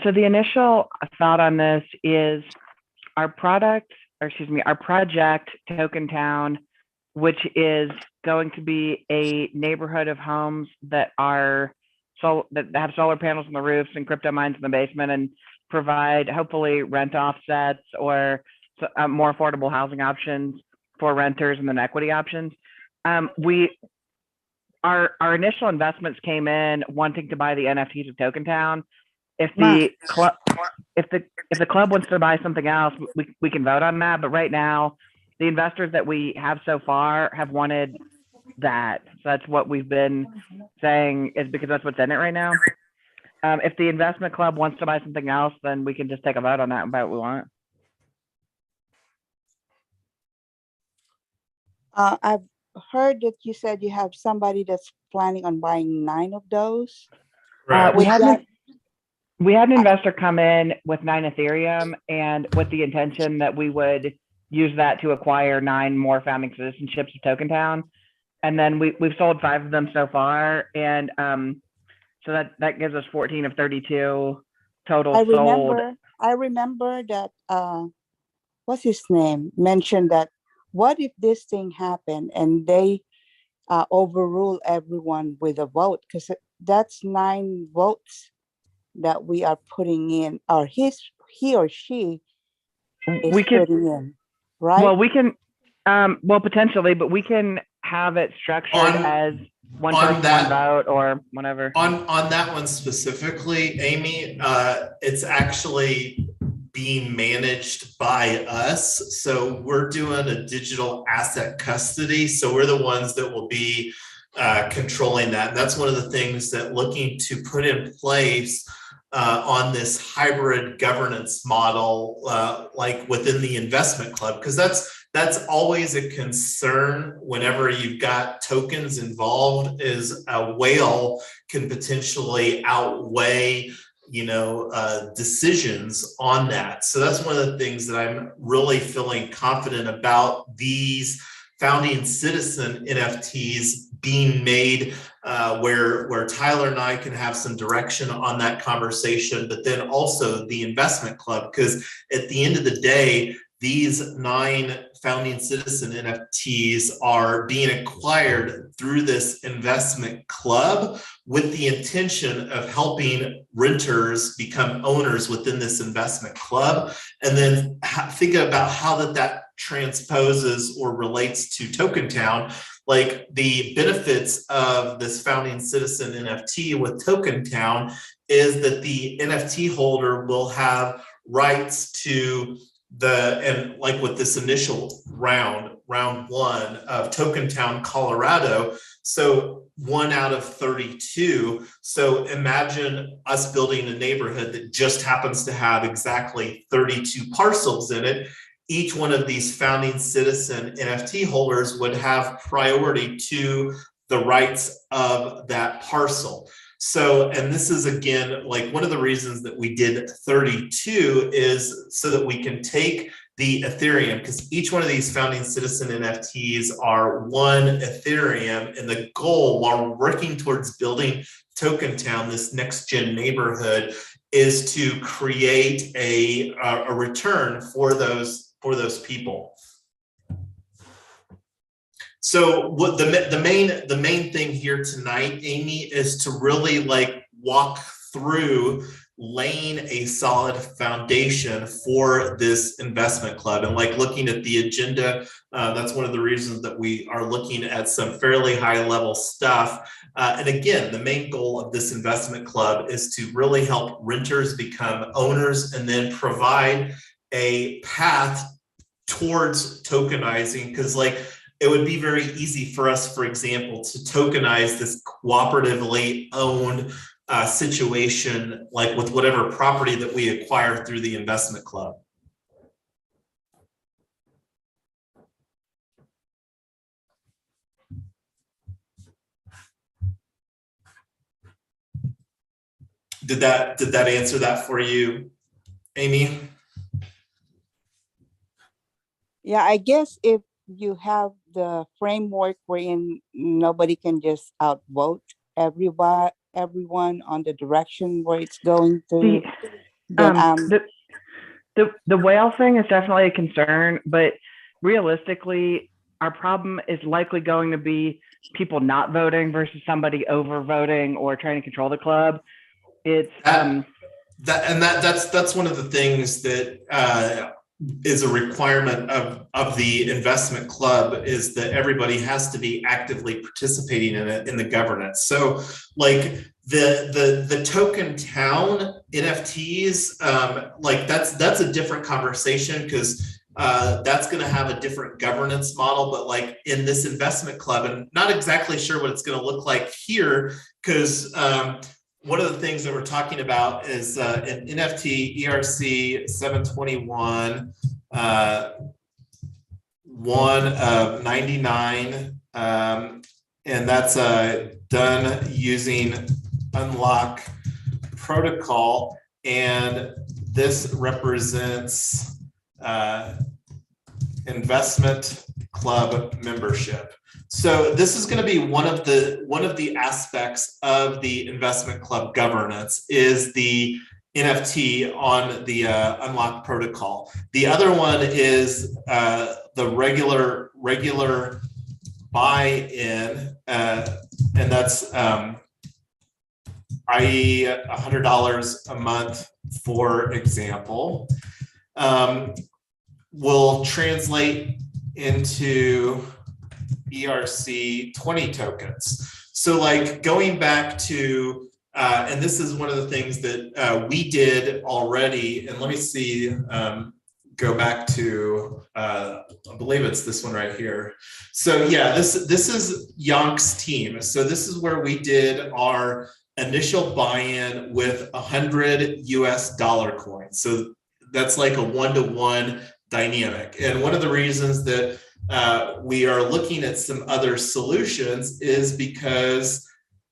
Speaker 2: So the initial thought on this is our project, Token Town, which is going to be a neighborhood of homes that have solar panels on the roofs and crypto mines in the basement, and provide hopefully rent offsets or more affordable housing options for renters and then equity options. Our initial investments came in wanting to buy the NFTs of Token Town. If the club wants to buy something else, we can vote on that. But right now, the investors that we have so far have wanted that. So that's what we've been saying, is because that's what's in it right now. If the investment club wants to buy something else, then we can just take a vote on that and buy what we want.
Speaker 5: I've heard that you said you have somebody that's planning on buying 9 of those.
Speaker 1: Right.
Speaker 2: We had an investor come in with 9 Ethereum, and with the intention that we would use that to acquire 9 more founding citizenships of Token Town. And then we've sold 5 of them so far. And so that gives us 14 of 32 total sold.
Speaker 5: I remember that, what's his name, mentioned that, what if this thing happened and they overrule everyone with a vote, because that's 9 votes that we are putting in, or he or she is
Speaker 2: We could,
Speaker 5: putting in, right?
Speaker 2: well, we can, well, potentially, but we can have it structured as one person, one vote, or whatever.
Speaker 1: On that one specifically, Amy, it's actually being managed by us. So we're doing a digital asset custody. So we're the ones that will be controlling that. And that's one of the things that looking to put in place on this hybrid governance model, like within the investment club, because that's always a concern whenever you've got tokens involved, is a whale can potentially outweigh, decisions on that. So that's one of the things that I'm really feeling confident about these founding citizen NFTs being made, where Tyler and I can have some direction on that conversation, but then also the investment club, because at the end of the day, these 9 founding citizen NFTs are being acquired through this investment club with the intention of helping renters become owners within this investment club. And then think about how that transposes or relates to Token Town. Like the benefits of this founding citizen NFT with Token Town is that the NFT holder will have rights to and like with this initial round 1 of Token Town, Colorado, so 1 out of 32. So imagine us building a neighborhood that just happens to have exactly 32 parcels in it. Each one of these founding citizen NFT holders would have priority to the rights of that parcel. So, and this is again, like one of the reasons that we did 32 is so that we can take the Ethereum, because each one of these founding citizen NFTs are 1 Ethereum, and the goal while we're working towards building Token Town, this next gen neighborhood, is to create a return for those people. So what the main thing here tonight, Amy, is to really like walk through laying a solid foundation for this investment club. And like looking at the agenda, that's one of the reasons that we are looking at some fairly high level stuff. And again, the main goal of this investment club is to really help renters become owners and then provide a path towards tokenizing, because like it would be very easy for us, for example, to tokenize this cooperatively owned situation, like with whatever property that we acquire through the investment club. Did that answer that for you, Amy?
Speaker 5: Yeah, I guess if you have the framework wherein nobody can just outvote everyone on the direction where it's going to,
Speaker 2: the whale thing is definitely a concern, but realistically, our problem is likely going to be people not voting versus somebody over voting or trying to control the club. It's
Speaker 1: that's one of the things that is a requirement of the investment club, is that everybody has to be actively participating in it, in the governance. So like the Token Town NFTs, like that's a different conversation, because that's going to have a different governance model. But like in this investment club, and not exactly sure what it's going to look like here, because one of the things that we're talking about is an NFT ERC 721, 1 of 99, and that's done using Unlock protocol, and this represents investment club membership. So this is going to be one of the aspects of the investment club governance, is the NFT on the Unlock protocol. The other one is the regular buy-in, and that's i.e. $100 a month, for example, will translate into ERC 20 tokens. So like going back to, and this is one of the things that we did already, and let me see, go back to, I believe it's this one right here. So yeah, this is Yonk's team. So this is where we did our initial buy-in with 100 US dollar coins. So that's like a one-to-one dynamic. And one of the reasons that we are looking at some other solutions is because,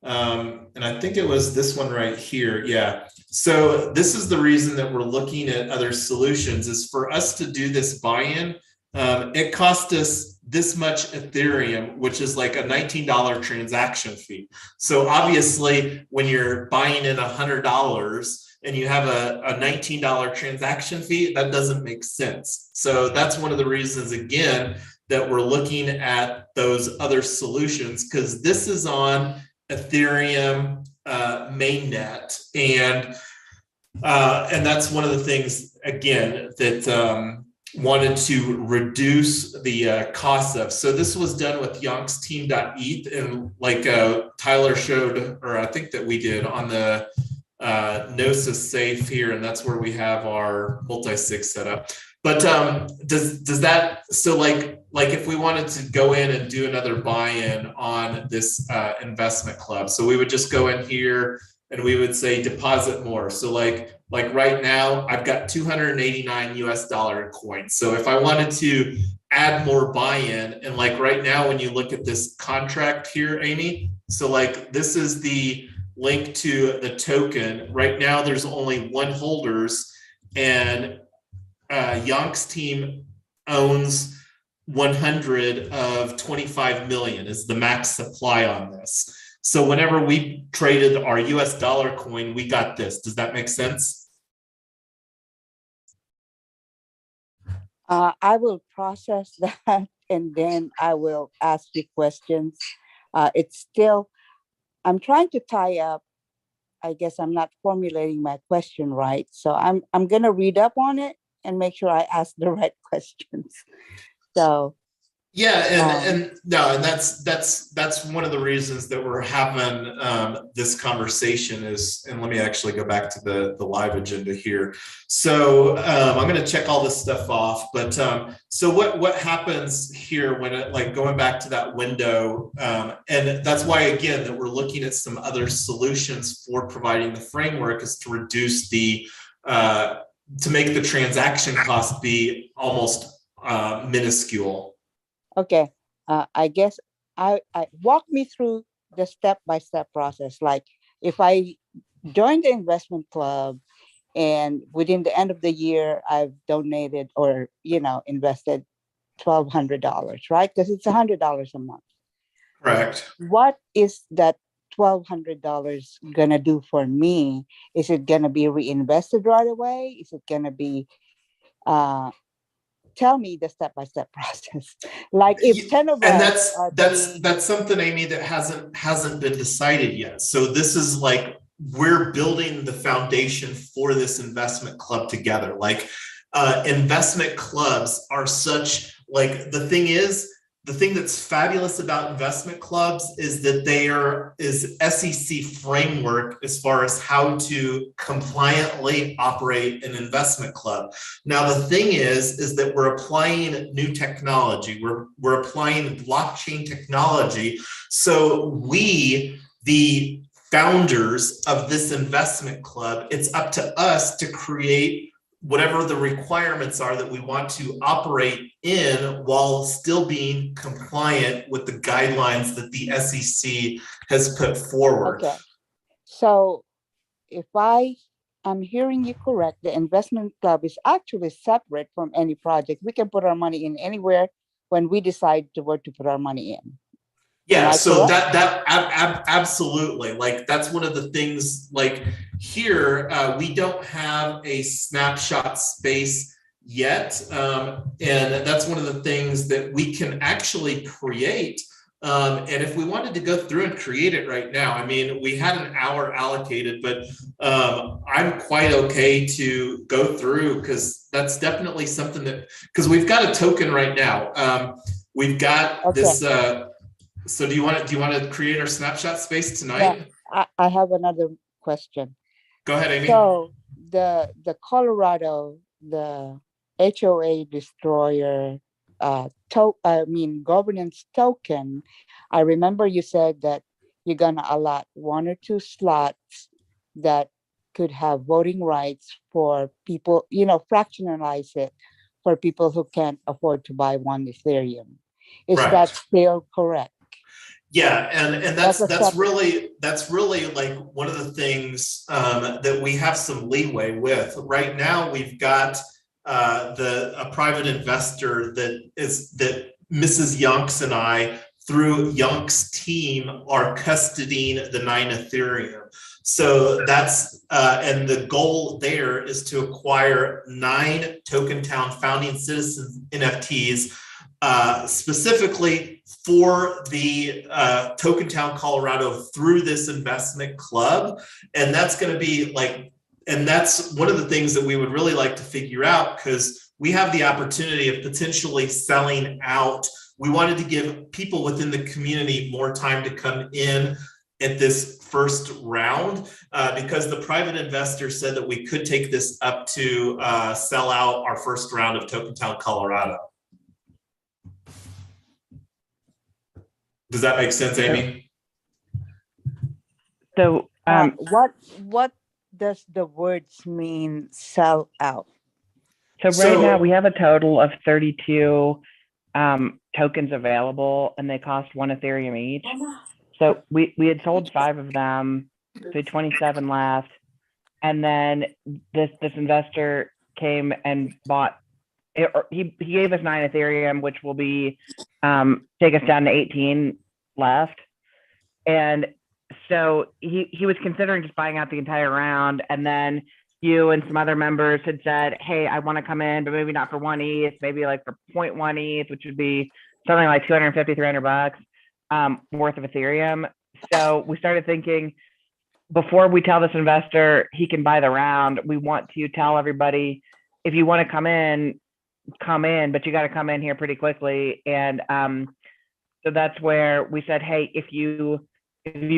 Speaker 1: and I think it was this one right here. Yeah. So this is the reason that we're looking at other solutions is for us to do this buy-in. It cost us this much Ethereum, which is like a $19 transaction fee. So obviously when you're buying in $100 and you have a $19 transaction fee, that doesn't make sense. So that's one of the reasons, again, that we're looking at those other solutions, because this is on Ethereum mainnet, and that's one of the things, again, that wanted to reduce the cost of. So this was done with Yonk's team.eth, and like Tyler showed, or I think that we did on the Gnosis safe here, and that's where we have our multi-sig set up. But does that, so like if we wanted to go in and do another buy-in on this investment club, so we would just go in here and we would say deposit more. So like right now I've got 289 US dollar coins. So if I wanted to add more buy-in, and like right now when you look at this contract here, Amy, so like this is the link to the token. Right now there's only one holders, and Yonk's team owns 100 of 25 million is the max supply on this. So whenever we traded our US dollar coin, we got this. Does that make sense?
Speaker 5: I will process that and then I will ask you questions. It's still, I'm trying to tie up. I guess I'm not formulating my question right. So I'm going to read up on it and make sure I ask the right questions. So
Speaker 1: yeah, and that's one of the reasons that we're having this conversation is, and let me actually go back to the live agenda here. So I'm going to check all this stuff off, but so what happens here when it, like going back to that window, and that's why again that we're looking at some other solutions for providing the framework is to reduce the to make the transaction cost be almost minuscule.
Speaker 5: okay, I guess I walk me through the step-by-step process. Like if I join the investment club and within the end of the year, I've donated or, invested $1,200, right? Because it's $100 a month.
Speaker 1: Correct.
Speaker 5: What is that $1,200 gonna do for me? Is it gonna be reinvested right away? Is it gonna be tell me the step-by-step process. Like if 10 of
Speaker 1: and
Speaker 5: us
Speaker 1: that's something, Amy, that hasn't been decided yet. So this is like we're building the foundation for this investment club together. Like investment clubs are such, like the thing that's fabulous about investment clubs is that is SEC framework as far as how to compliantly operate an investment club. Now, the thing is that we're applying new technology. We're applying blockchain technology. So we, the founders of this investment club, it's up to us to create whatever the requirements are that we want to operate in while still being compliant with the guidelines that the SEC has put forward.
Speaker 5: Okay. So if I'm hearing you correct, the investment club is actually separate from any project. We can put our money in anywhere when we decide where to put our money in.
Speaker 1: Yeah, so that absolutely, like that's one of the things, like here, we don't have a snapshot space yet. And that's one of the things that we can actually create And if we wanted to go through and create it right now, I mean, we had an hour allocated, but I'm quite okay to go through, because that's definitely something that, because we've got a token right now. We've got this. So do you want to create our snapshot space tonight?
Speaker 5: I have another question.
Speaker 1: Go ahead, Amy.
Speaker 5: So the Colorado, the HOA destroyer governance token, I remember you said that you're gonna allot 1 or 2 slots that could have voting rights for people, fractionalize it for people who can't afford to buy 1 Ethereum. Is
Speaker 1: Right.
Speaker 5: that still correct?
Speaker 1: Yeah, and that's really like one of the things that we have some leeway with. Right now, we've got a private investor that Mrs. Yonks and I, through Yonk's team, are custodying the 9 Ethereum. So that's and the goal there is to acquire 9 Token Town Founding Citizens NFTs, specifically for the Token Town Colorado through this investment club. And that's going to be like, and that's one of the things that we would really like to figure out, because we have the opportunity of potentially selling out. We wanted to give people within the community more time to come in at this first round, because the private investor said that we could take this up to sell out our first round of Token Town Colorado. Does that make sense, Amy?
Speaker 2: So
Speaker 5: what does the words mean, sell out?
Speaker 2: So right now we have a total of 32 tokens available, and they cost 1 Ethereum each. So we had sold 5 of them, so 27 left. And then this investor came and bought, he gave us 9 Ethereum, which will be take us down to 18 left. And so he was considering just buying out the entire round. And then you and some other members had said, hey, I want to come in, but maybe not for 1 ETH, maybe like for 0.1 ETH, which would be something like 250, 300 bucks worth of Ethereum. So we started thinking, before we tell this investor he can buy the round, we want to tell everybody, if you want to come in, but you got to come in here pretty quickly. And so that's where we said, hey, if you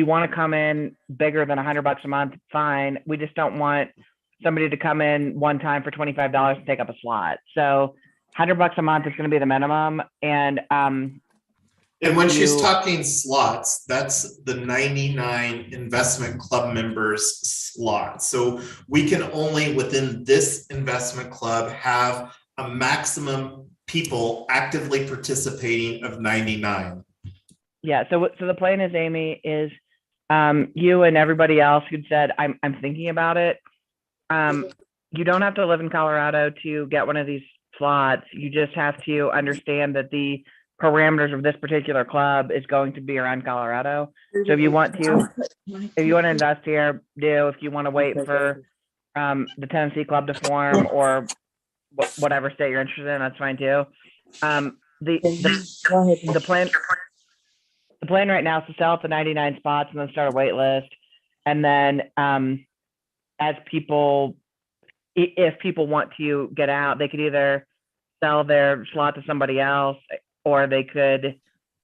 Speaker 2: want to come in bigger than $100 a month, fine. We just don't want somebody to come in one time for $25 and take up a slot. So $100 a month is going to be the minimum. And
Speaker 1: when she's talking slots, that's the 99 investment club members slot. So we can only, within this investment club, have a maximum people actively participating of 99.
Speaker 2: Yeah. So the plan is, Amy, is you and everybody else who'd said, I'm thinking about it. You don't have to live in Colorado to get one of these slots. You just have to understand that the parameters of this particular club is going to be around Colorado. So if you want to invest here, do. If you want to wait for the Tennessee club to form, or whatever state you're interested in, that's fine too. The plan right now is to sell out the 99 spots and then start a wait list. And then as people, if people want to get out, they could either sell their slot to somebody else, or they could.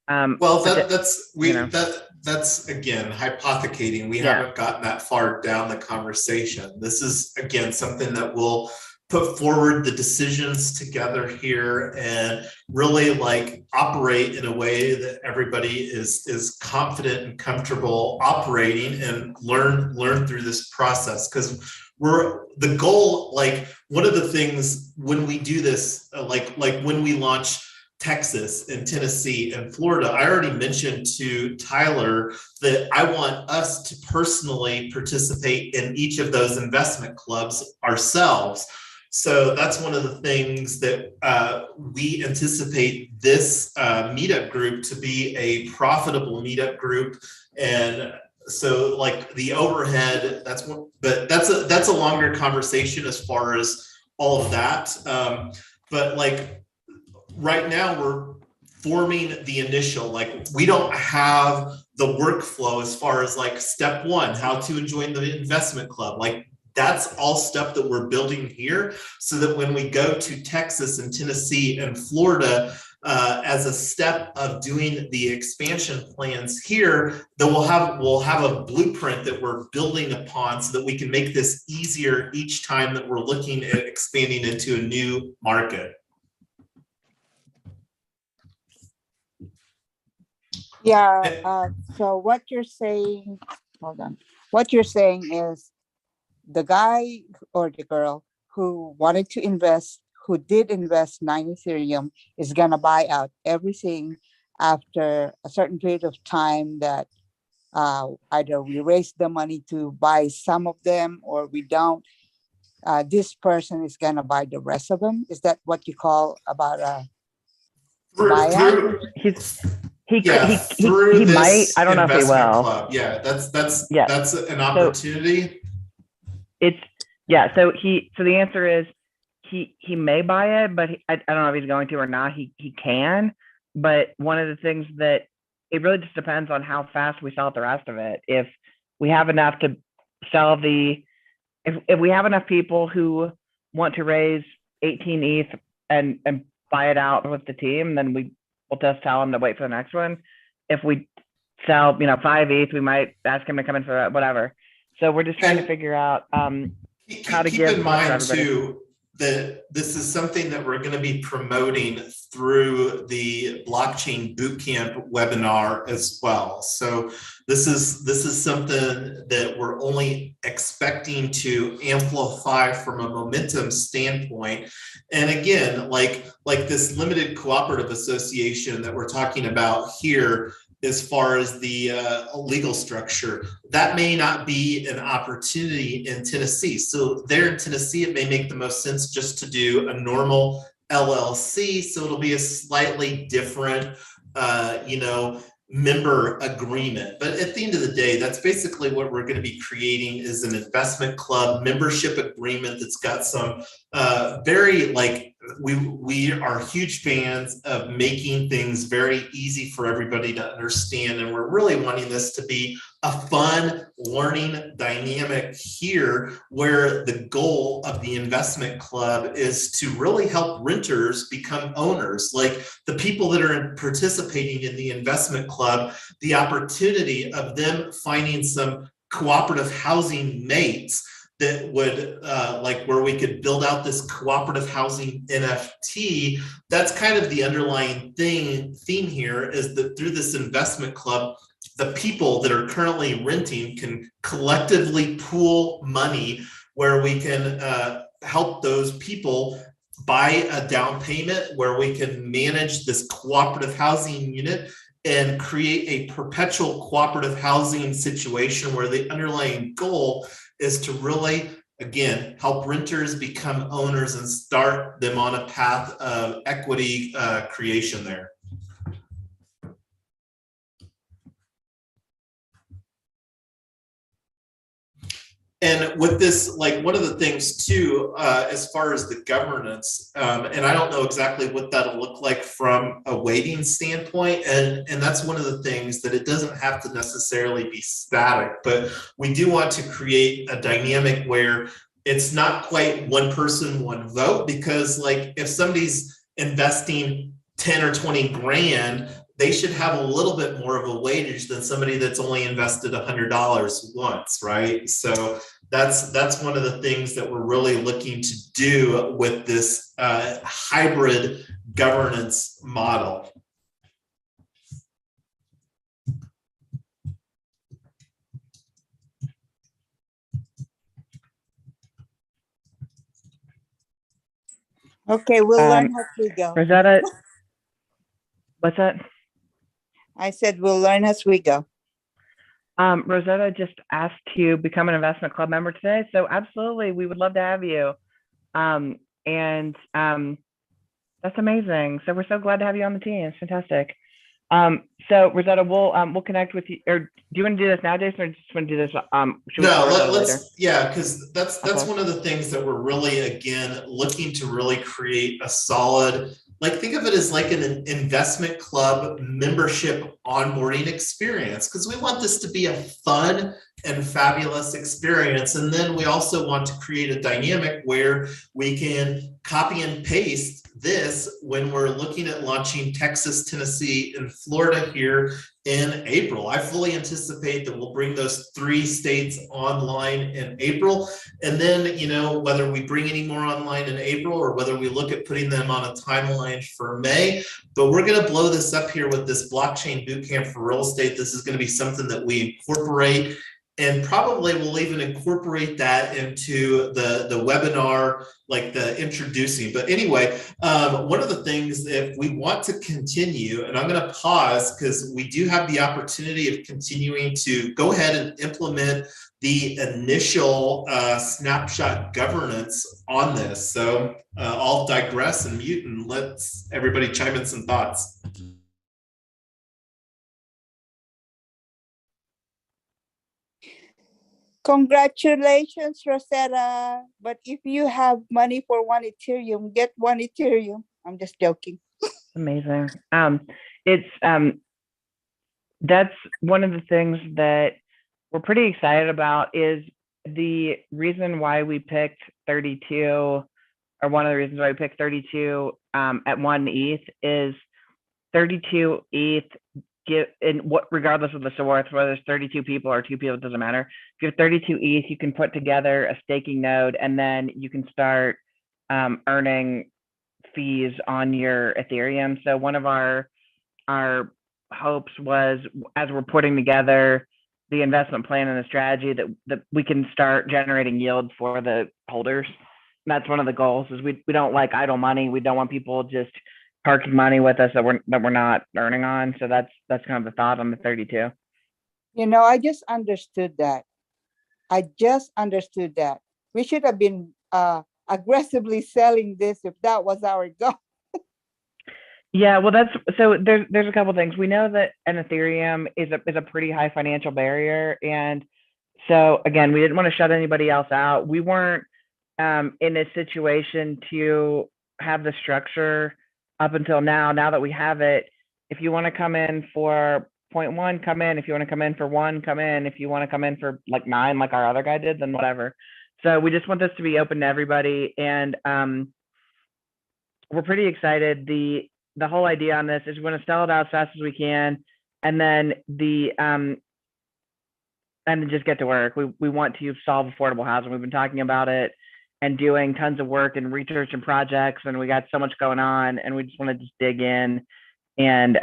Speaker 1: Well, that's again hypothecating. We haven't gotten that far down the conversation. This is again something that we'll put forward the decisions together here and really like operate in a way that everybody is confident and comfortable operating, and learn through this process. Because the goal, like one of the things when we do this, like when we launch Texas and Tennessee and Florida, I already mentioned to Tyler that I want us to personally participate in each of those investment clubs ourselves. So that's one of the things that we anticipate this meetup group to be a profitable meetup group. And so like the overhead, that's a longer conversation as far as all of that. But like right now we're forming the initial, like we don't have the workflow as far as like step one, how to join the investment club. Like that's all stuff that we're building here so that when we go to Texas and Tennessee and Florida, as a step of doing the expansion plans here, that we'll have a blueprint that we're building upon so that we can make this easier each time that we're looking at expanding into a new market.
Speaker 5: Yeah, so what you're saying, hold on. What you're saying is the guy or the girl who wanted to invest, who did invest 9 Ethereum, is gonna buy out everything after a certain period of time that either we raise the money to buy some of them or we don't. This person is gonna buy the rest of them. Is that what you call about a buyout?
Speaker 2: He
Speaker 1: through
Speaker 2: might.
Speaker 1: this
Speaker 2: I don't know if he
Speaker 1: investment
Speaker 2: will.
Speaker 1: club. Yeah, that's
Speaker 2: Yeah.
Speaker 1: that's an opportunity.
Speaker 2: So the answer is he may buy it, but I don't know if he's going to or not. He can, but one of the things that it really just depends on how fast we sell the rest of it. If we have enough to sell if we have enough people who want to raise 18 ETH and buy it out with the team, then we'll just tell them to wait for the next one. If we sell 5 ETH, we might ask him to come in for whatever. So we're just trying to figure out how to
Speaker 1: keep
Speaker 2: give
Speaker 1: in mind too that this is something that we're going to be promoting through the blockchain bootcamp webinar as well. So this is something that we're only expecting to amplify from a momentum standpoint. And again, like this limited cooperative association that we're talking about here, as far as the legal structure, that may not be an opportunity in Tennessee. So there in Tennessee, it may make the most sense just to do a normal LLC. So it'll be a slightly different, member agreement. But at the end of the day, that's basically what we're going to be creating is an investment club membership agreement that's got some very we are huge fans of making things very easy for everybody to understand. And we're really wanting this to be a fun learning dynamic here where the goal of the investment club is to really help renters become owners. Like the people that are participating in the investment club, the opportunity of them finding some cooperative housing mates that would where we could build out this cooperative housing NFT. That's kind of the underlying theme here is that through this investment club, the people that are currently renting can collectively pool money where we can help those people buy a down payment, where we can manage this cooperative housing unit and create a perpetual cooperative housing situation where the underlying goal is to really, again, help renters become owners and start them on a path of equity creation there. And with this, like one of the things too, as far as the governance, and I don't know exactly what that'll look like from a weighting standpoint, and that's one of the things that it doesn't have to necessarily be static, but we do want to create a dynamic where it's not quite one person, one vote, because like if somebody's investing 10 or 20 grand, they should have a little bit more of a weightage than somebody that's only invested $100 once, right? So that's one of the things that we're really looking to do with this hybrid governance model.
Speaker 5: Okay, we'll learn as we go.
Speaker 2: Rosetta, what's that?
Speaker 5: I said we'll learn as we go.
Speaker 2: Rosetta just asked to become an investment club member today. So absolutely, we would love to have you. That's amazing. So we're so glad to have you on the team. It's fantastic. So Rosetta, we'll connect with you. Or do you want to do this now, Jason, or just want to do this?
Speaker 1: Yeah, because that's one of the things that we're really, again, looking to really create a solid like think of it as like an investment club membership onboarding experience, because we want this to be a fun and fabulous experience. And then we also want to create a dynamic where we can copy and paste this when we're looking at launching Texas, Tennessee, and Florida here in April. I fully anticipate that we'll bring those 3 states online in April. And then, you know, whether we bring any more online in April or whether we look at putting them on a timeline for May, but we're going to blow this up here with this blockchain bootcamp for real estate. This is going to be something that we incorporate, and probably we'll even incorporate that into the webinar, like the introducing. But anyway, one of the things, if we want to continue, and I'm going to pause because we do have the opportunity of continuing to go ahead and implement the initial snapshot governance on this. So I'll digress and mute and let everybody chime in some thoughts.
Speaker 5: Congratulations, Rosetta. But if you have money for 1 Ethereum, get 1 Ethereum. I'm just joking.
Speaker 2: Amazing. That's one of the things that we're pretty excited about. Is the reason why we picked 32, or one of the reasons why we picked 32 at 1 ETH is 32 ETH regardless of the worth, whether it's 32 people or 2 people, it doesn't matter. If you have 32 ETH, you can put together a staking node, and then you can start earning fees on your Ethereum. So one of our hopes was, as we're putting together the investment plan and the strategy, that we can start generating yield for the holders. And that's one of the goals. Is we don't like idle money. We don't want people just parking money with us that we're not earning on. So that's kind of the thought on the 32.
Speaker 5: You know, I just understood that. We should have been aggressively selling this if that was our goal.
Speaker 2: Yeah, well, there's a couple of things. We know that an Ethereum is a pretty high financial barrier, and so again, we didn't want to shut anybody else out. We weren't in a situation to have the structure up until now. Now that we have it, if you want to come in for 0.1, come in. If you want to come in for 1, come in. If you want to come in for like 9, like our other guy did, then whatever. So we just want this to be open to everybody, and we're pretty excited. The whole idea on this is we want to sell it out as fast as we can, and then and then just get to work. We want to solve affordable housing. We've been talking about it and doing tons of work and research and projects, and we got so much going on, and we just want to just dig in and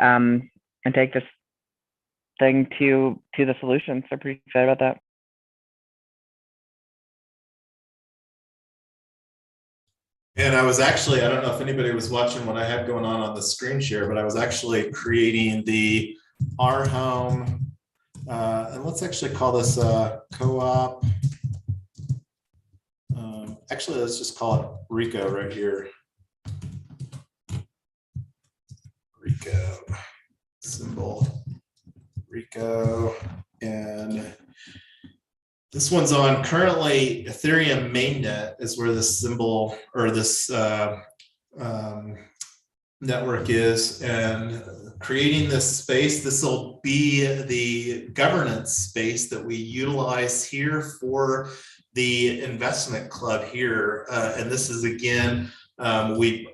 Speaker 2: take this thing to the solution. So pretty excited about that.
Speaker 1: And I was actually, I don't know if anybody was watching what I had going on the screen share, but I was actually creating the rHome, and let's actually call this co-op. Actually, let's just call it Rico right here. Rico, symbol, Rico, and this one's on currently Ethereum mainnet is where this symbol or this network is, and creating this space. This will be the governance space that we utilize here for the investment club here. And this is, again, we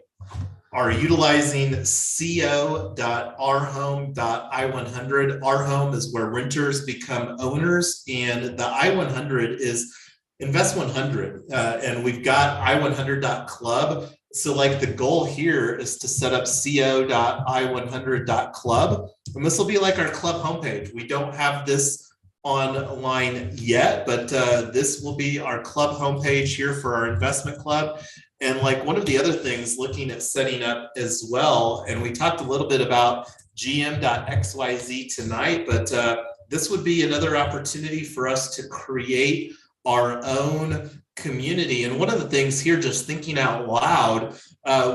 Speaker 1: are utilizing co.rhome.i100. rHome is where renters become owners, and the i100 is Invest 100. And we've got i100.club. So like the goal here is to set up co.i100.club. And this will be like our club homepage. We don't have this online yet, but this will be our club homepage here for our investment club. And like one of the other things looking at setting up as well, and we talked a little bit about gm.xyz tonight, but this would be another opportunity for us to create our own community. And one of the things here, just thinking out loud,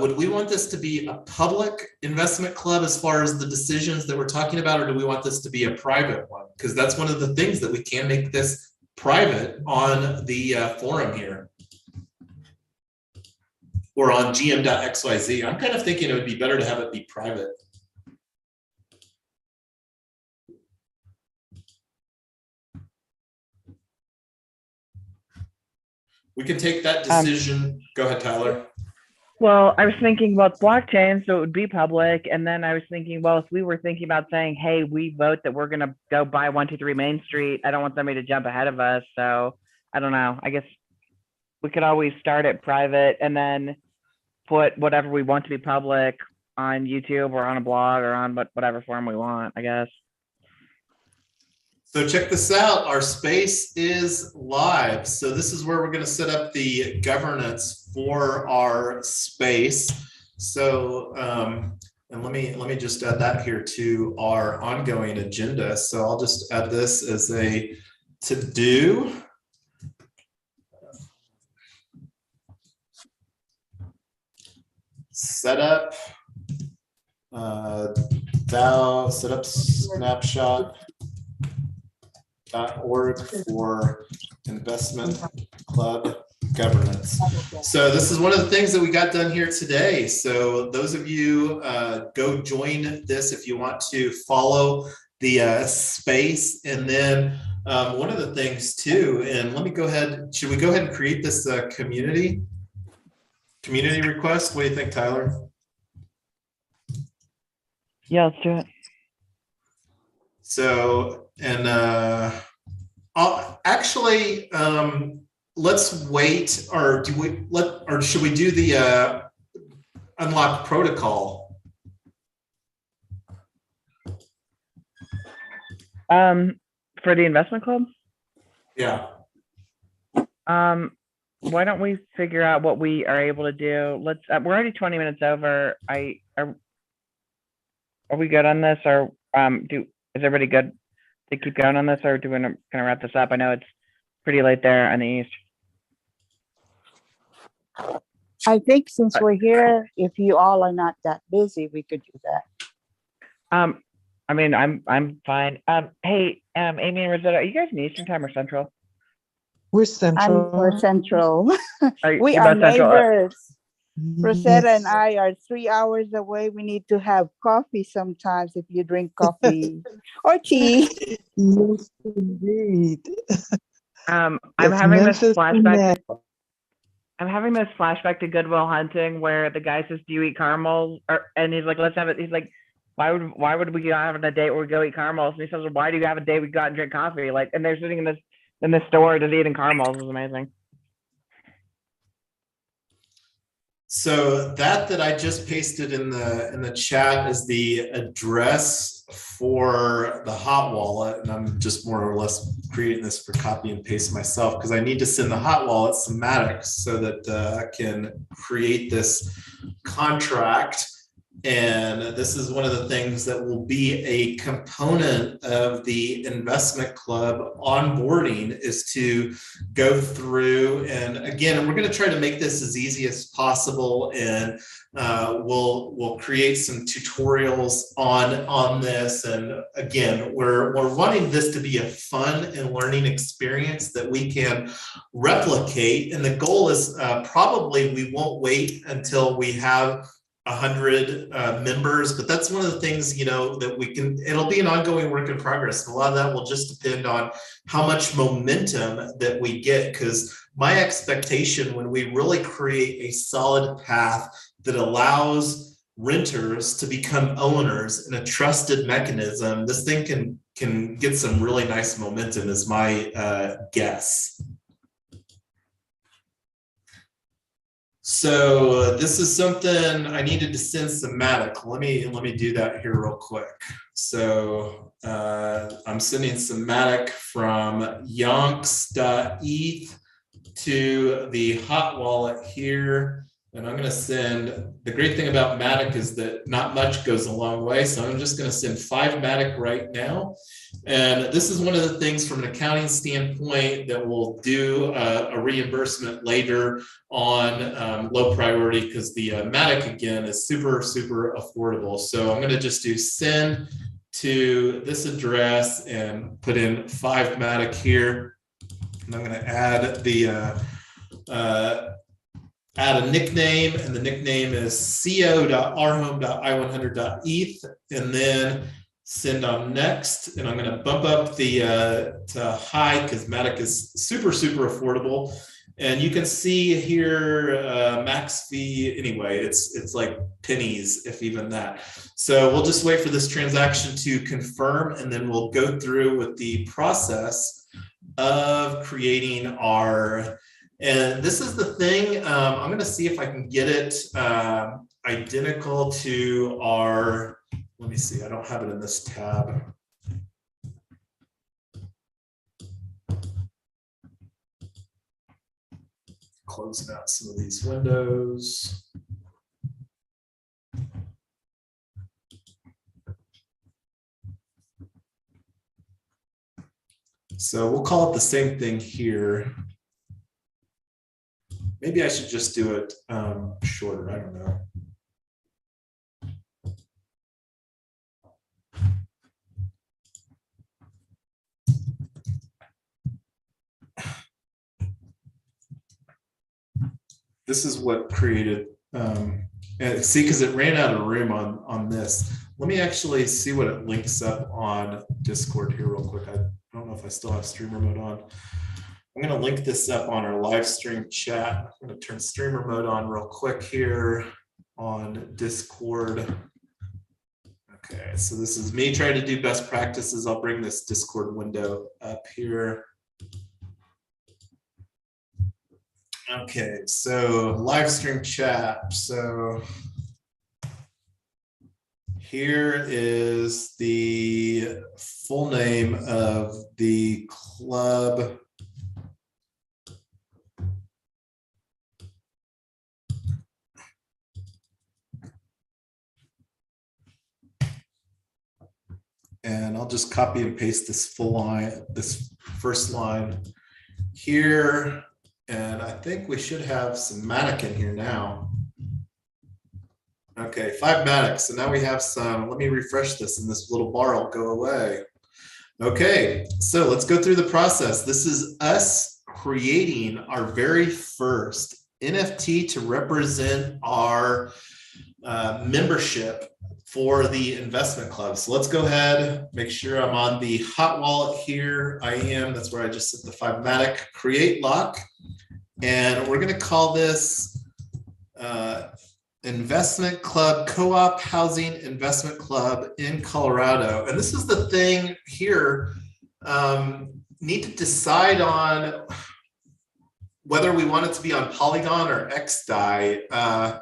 Speaker 1: would we want this to be a public investment club as far as the decisions that we're talking about, or do we want this to be a private one? Because that's one of the things that we can make this private on the forum here. or on gm.xyz. I'm kind of thinking it would be better to have it be private. We can take that decision. Go ahead, Tyler.
Speaker 2: Well, I was thinking about blockchain, so it would be public. And then I was thinking, well, if we were thinking about saying, hey, we vote that we're going to go buy 123 Main Street, I don't want somebody to jump ahead of us. So I don't know. I guess we could always start it private and then put whatever we want to be public on YouTube or on a blog or on whatever form we want, I guess.
Speaker 1: So check this out. Our space is live. So this is where we're going to set up the governance for our space. So, and let me just add that here to our ongoing agenda. So I'll just add this as a to-do. Setup, setup snapshot.org for investment club governance. So this is one of the things that we got done here today. So those of you go join this if you want to follow the space. And then one of the things too, and let me go ahead, should we go ahead and create this community request? What do you think, Tyler?
Speaker 2: Yeah, let's do it.
Speaker 1: So, and actually, let's wait, or should we do the unlock protocol?
Speaker 2: For the investment club?
Speaker 1: Yeah.
Speaker 2: Why don't we figure out what we are able to do? Let's. We're already 20 minutes over. Are we good on this, or is everybody good to keep going on this, or do we kind of wrap this up? I know it's pretty late there on the east.
Speaker 5: I think since we're here, if you all are not that busy, we could do that.
Speaker 2: I mean, I'm fine. Hey, Amy and Rosetta, are you guys in Eastern Time or Central?
Speaker 3: We're central.
Speaker 5: We're central. We
Speaker 2: you're
Speaker 5: are
Speaker 2: both Central?
Speaker 5: neighbors. Rosetta and
Speaker 3: Yes.
Speaker 5: I are 3 hours away. We need to have coffee sometimes if you drink coffee or tea.
Speaker 3: Yes, indeed.
Speaker 2: I'm
Speaker 3: It's
Speaker 2: having this
Speaker 3: Memphis and
Speaker 2: flashback.
Speaker 3: Nashville.
Speaker 2: I'm having this flashback to Good Will Hunting where the guy says, "Do you eat caramels?" And he's like, "Let's have it." He's like, "Why would we go having a date where we go eat caramels?" And he says, "Well, why do you have a date we go out and drink coffee?" Like, and they're sitting in this store just eating caramels. It was amazing.
Speaker 1: So that I just pasted in the chat is the address for the hot wallet, and I'm just more or less creating this for copy and paste myself because I need to send the hot wallet semantics so that I can create this contract. And this is one of the things that will be a component of the investment club onboarding is to go through. And again, we're going to try to make this as easy as possible. And we'll create some tutorials on this. And again, we're wanting this to be a fun and learning experience that we can replicate. And the goal is probably we won't wait until we have 100 members, but that's one of the things, you know, that we can, it'll be an ongoing work in progress. And a lot of that will just depend on how much momentum that we get. Because my expectation when we really create a solid path that allows renters to become owners in a trusted mechanism, this thing can get some really nice momentum is my guess. So this is something I needed to send semantic. Let me do that here real quick. So I'm sending semantic from yonks.eth to the hot wallet here. And I'm going to send, the great thing about Matic is that not much goes a long way. So I'm just going to send 5 Matic right now. And this is one of the things from an accounting standpoint that we'll do a reimbursement later on low priority because the Matic again is super, super affordable. So I'm going to just do send to this address and put in 5 Matic here. And I'm going to add the add a nickname, and the nickname is co.rhome.i100.eth, and then send on next. And I'm going to bump up the to high because Matic is super, super affordable. And you can see here max fee. Anyway, it's like pennies, if even that. So we'll just wait for this transaction to confirm, and then we'll go through with the process of creating our. And this is the thing. I'm going to see if I can get it identical to our. Let me see. I don't have it in this tab. Closing out some of these windows. So we'll call it the same thing here. Maybe I should just do it shorter. I don't know. This is what created, and see, because it ran out of room on this. Let me actually see what it links up on Discord here real quick. I don't know if I still have streamer mode on. I'm going to link this up on our live stream chat. I'm going to turn streamer mode on real quick here on Discord. Okay, so this is me trying to do best practices. I'll bring this Discord window up here. Okay, so live stream chat. So here is the full name of the club. And I'll just copy and paste this full line, this first line here. And I think we should have some Matic in here now. Okay, 5 Matic. So now we have some. Let me refresh this and this little bar will go away. Okay, so let's go through the process. This is us creating our very first NFT to represent our membership for the investment club. So let's go ahead, make sure I'm on the hot wallet here. I am, that's where I just set the 5 Matic, create lock. And we're gonna call this investment club, co-op housing investment club in Colorado. And this is the thing here, need to decide on whether we want it to be on Polygon or XDAI.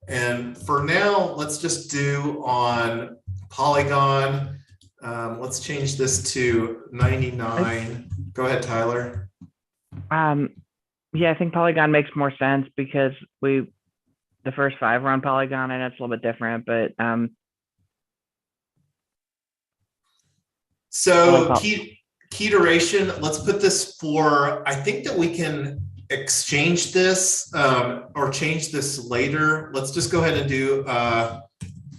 Speaker 1: And for now, let's just do on Polygon. Let's change this to 99. Go ahead, Tyler.
Speaker 2: Yeah, I think Polygon makes more sense because the first 5 were on Polygon and it's a little bit different, but
Speaker 1: so key duration, let's put this for, I think that we can exchange this or change this later. Let's just go ahead and do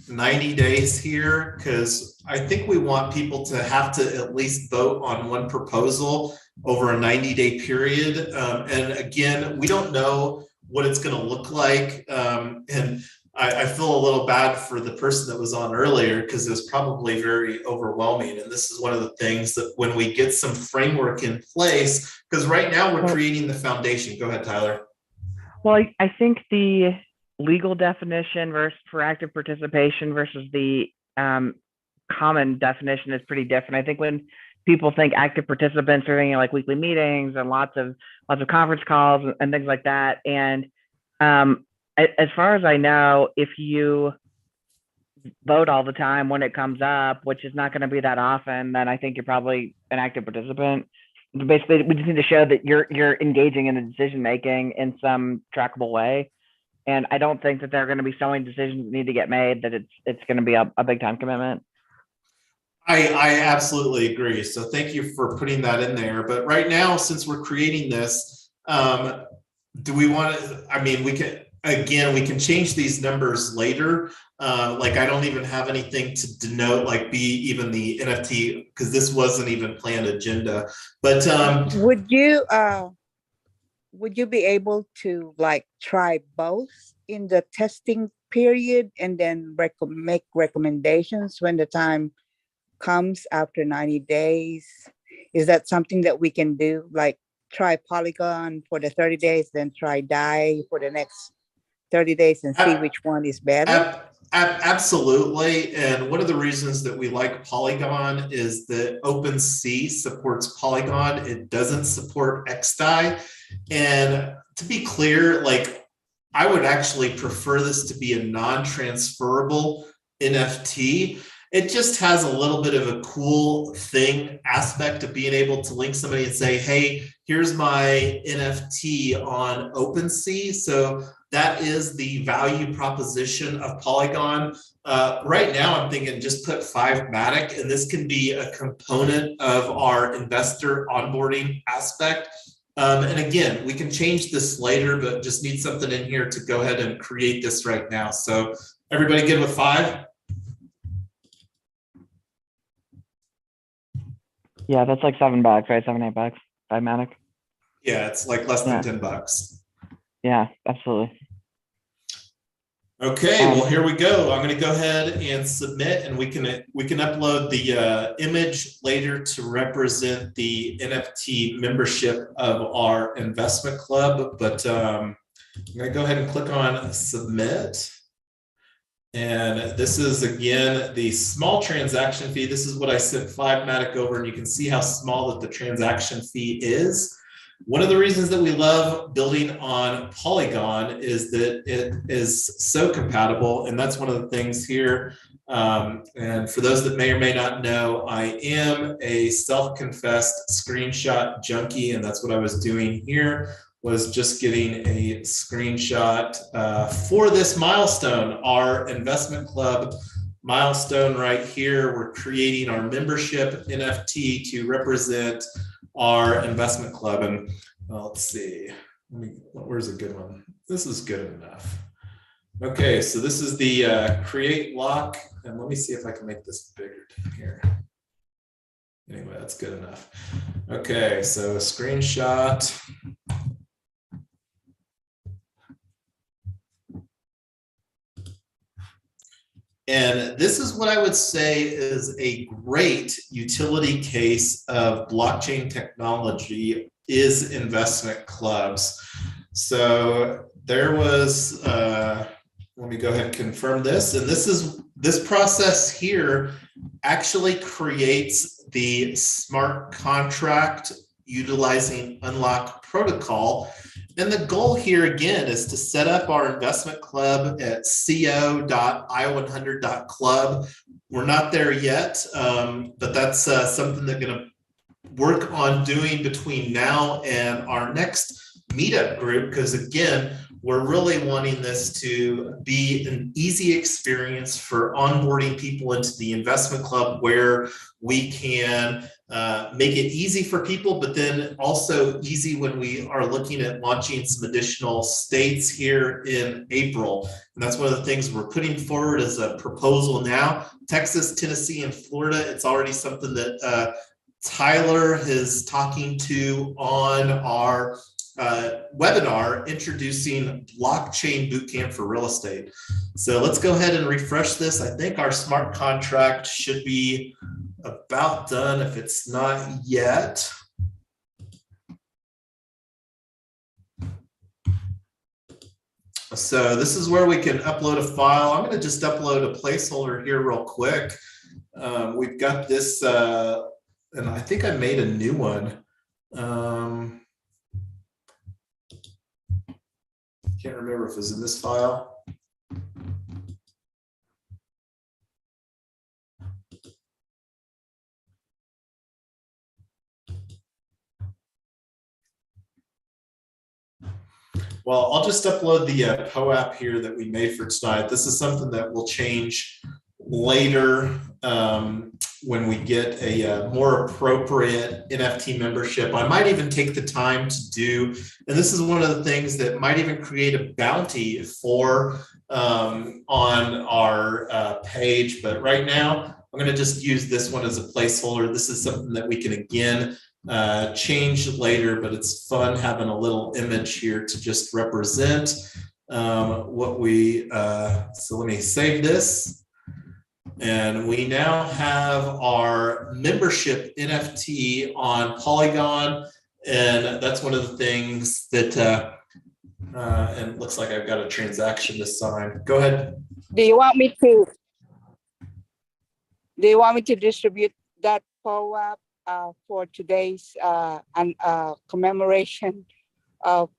Speaker 1: 90 days here, because I think we want people to have to at least vote on one proposal over a 90-day period. And again, we don't know what it's going to look like. And I feel a little bad for the person that was on earlier because it was probably very overwhelming. And this is one of the things that when we get some framework in place, because right now we're creating the foundation. Go ahead, Tyler.
Speaker 2: Well, I think the legal definition for active participation versus the common definition is pretty different. I think when people think active participants are thinking like weekly meetings and lots of conference calls and things like that. And as far as I know, if you vote all the time when it comes up, which is not going to be that often, then I think you're probably an active participant. Basically, we just need to show that you're engaging in the decision making in some trackable way. And I don't think that there are going to be so many decisions that need to get made that it's going to be a big time commitment.
Speaker 1: I absolutely agree. So thank you for putting that in there. But right now, since we're creating this, do we want to, I mean, we can change these numbers later. Like I don't even have anything to denote like be even the NFT because this wasn't even planned agenda. But
Speaker 5: would you would you be able to like try both in the testing period and then make recommendations when the time comes after 90 days? Is that something that we can do? Like try Polygon for the 30 days, then try Dye for the next 30 days and see which one is better?
Speaker 1: Absolutely. And one of the reasons that we like Polygon is that OpenSea supports Polygon. It doesn't support XDAI. And to be clear, like I would actually prefer this to be a non-transferable NFT. It just has a little bit of a cool thing aspect of being able to link somebody and say, hey, here's my NFT on OpenSea. So that is the value proposition of Polygon. Right now, I'm thinking just put 5matic, and this can be a component of our investor onboarding aspect. And again, we can change this later, but just need something in here to go ahead and create this right now. So everybody good with 5?
Speaker 2: Yeah, that's like $7, right? $7, $8, 5matic.
Speaker 1: Yeah, it's like less than $10.
Speaker 2: Yeah, absolutely.
Speaker 1: Okay, well, here we go. I'm going to go ahead and submit, and we can upload the image later to represent the NFT membership of our investment club. But I'm going to go ahead and click on submit. And this is, again, the small transaction fee. This is what I sent 5matic over, and you can see how small that the transaction fee is. One of the reasons that we love building on Polygon is that it is so compatible, and that's one of the things here. And for those that may or may not know, I am a self-confessed screenshot junkie, and that's what I was doing here, was just getting a screenshot for this milestone, our investment club milestone right here. We're creating our membership NFT to represent our investment club. And well, let's see, where's a good one? This is good enough. Okay, so this is the create lock, and let me see if I can make this bigger here. Anyway, that's good enough. Okay, so a screenshot. And this is what I would say is a great utility case of blockchain technology is investment clubs. So there was, let me go ahead and confirm this. And this process here actually creates the smart contract utilizing unlock protocol. And the goal here again is to set up our investment club at co.i100.club. We're not there yet, but that's something that going to work on doing between now and our next meetup group, because again, we're really wanting this to be an easy experience for onboarding people into the investment club, where we can make it easy for people, but then also easy when we are looking at launching some additional states here in April. And that's one of the things we're putting forward as a proposal now. Texas, Tennessee, and Florida, it's already something that Tyler is talking to on our webinar introducing blockchain bootcamp for real estate. So let's go ahead and refresh this. I think our smart contract should be about done if it's not yet. So this is where we can upload a file. I'm going to just upload a placeholder here real quick. We've got this, and I think I made a new one. Can't remember if it was in this file. Well, I'll just upload the POAP here that we made for tonight. This is something that will change later when we get a more appropriate NFT membership. I might even take the time to do, and this is one of the things that might even create a bounty for on our page. But right now, I'm going to just use this one as a placeholder. This is something that we can, again, change later, but it's fun having a little image here to just represent what we, so let me save this. And we now have our membership NFT on Polygon. And that's one of the things that, and it looks like I've got a transaction to sign. Go ahead.
Speaker 5: Do you want me to distribute that POAP for today's commemoration of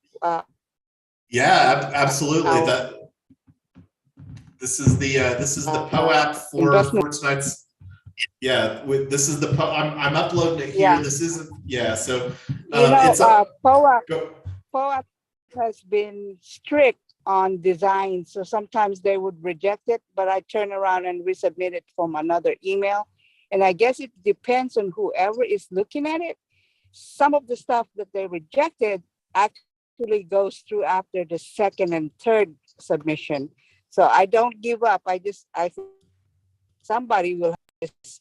Speaker 1: Yeah, absolutely.
Speaker 5: Our-
Speaker 1: This is the POAP for tonight's. Yeah, this is the I'm uploading it here.
Speaker 5: Yeah.
Speaker 1: This isn't. Yeah, so
Speaker 5: it's POAP.
Speaker 1: Go.
Speaker 5: POAP has been strict on design, so sometimes they would reject it, but I turn around and resubmit it from another email. And I guess it depends on whoever is looking at it. Some of the stuff that they rejected actually goes through after the second and third submission. So I don't give up. I somebody will have this.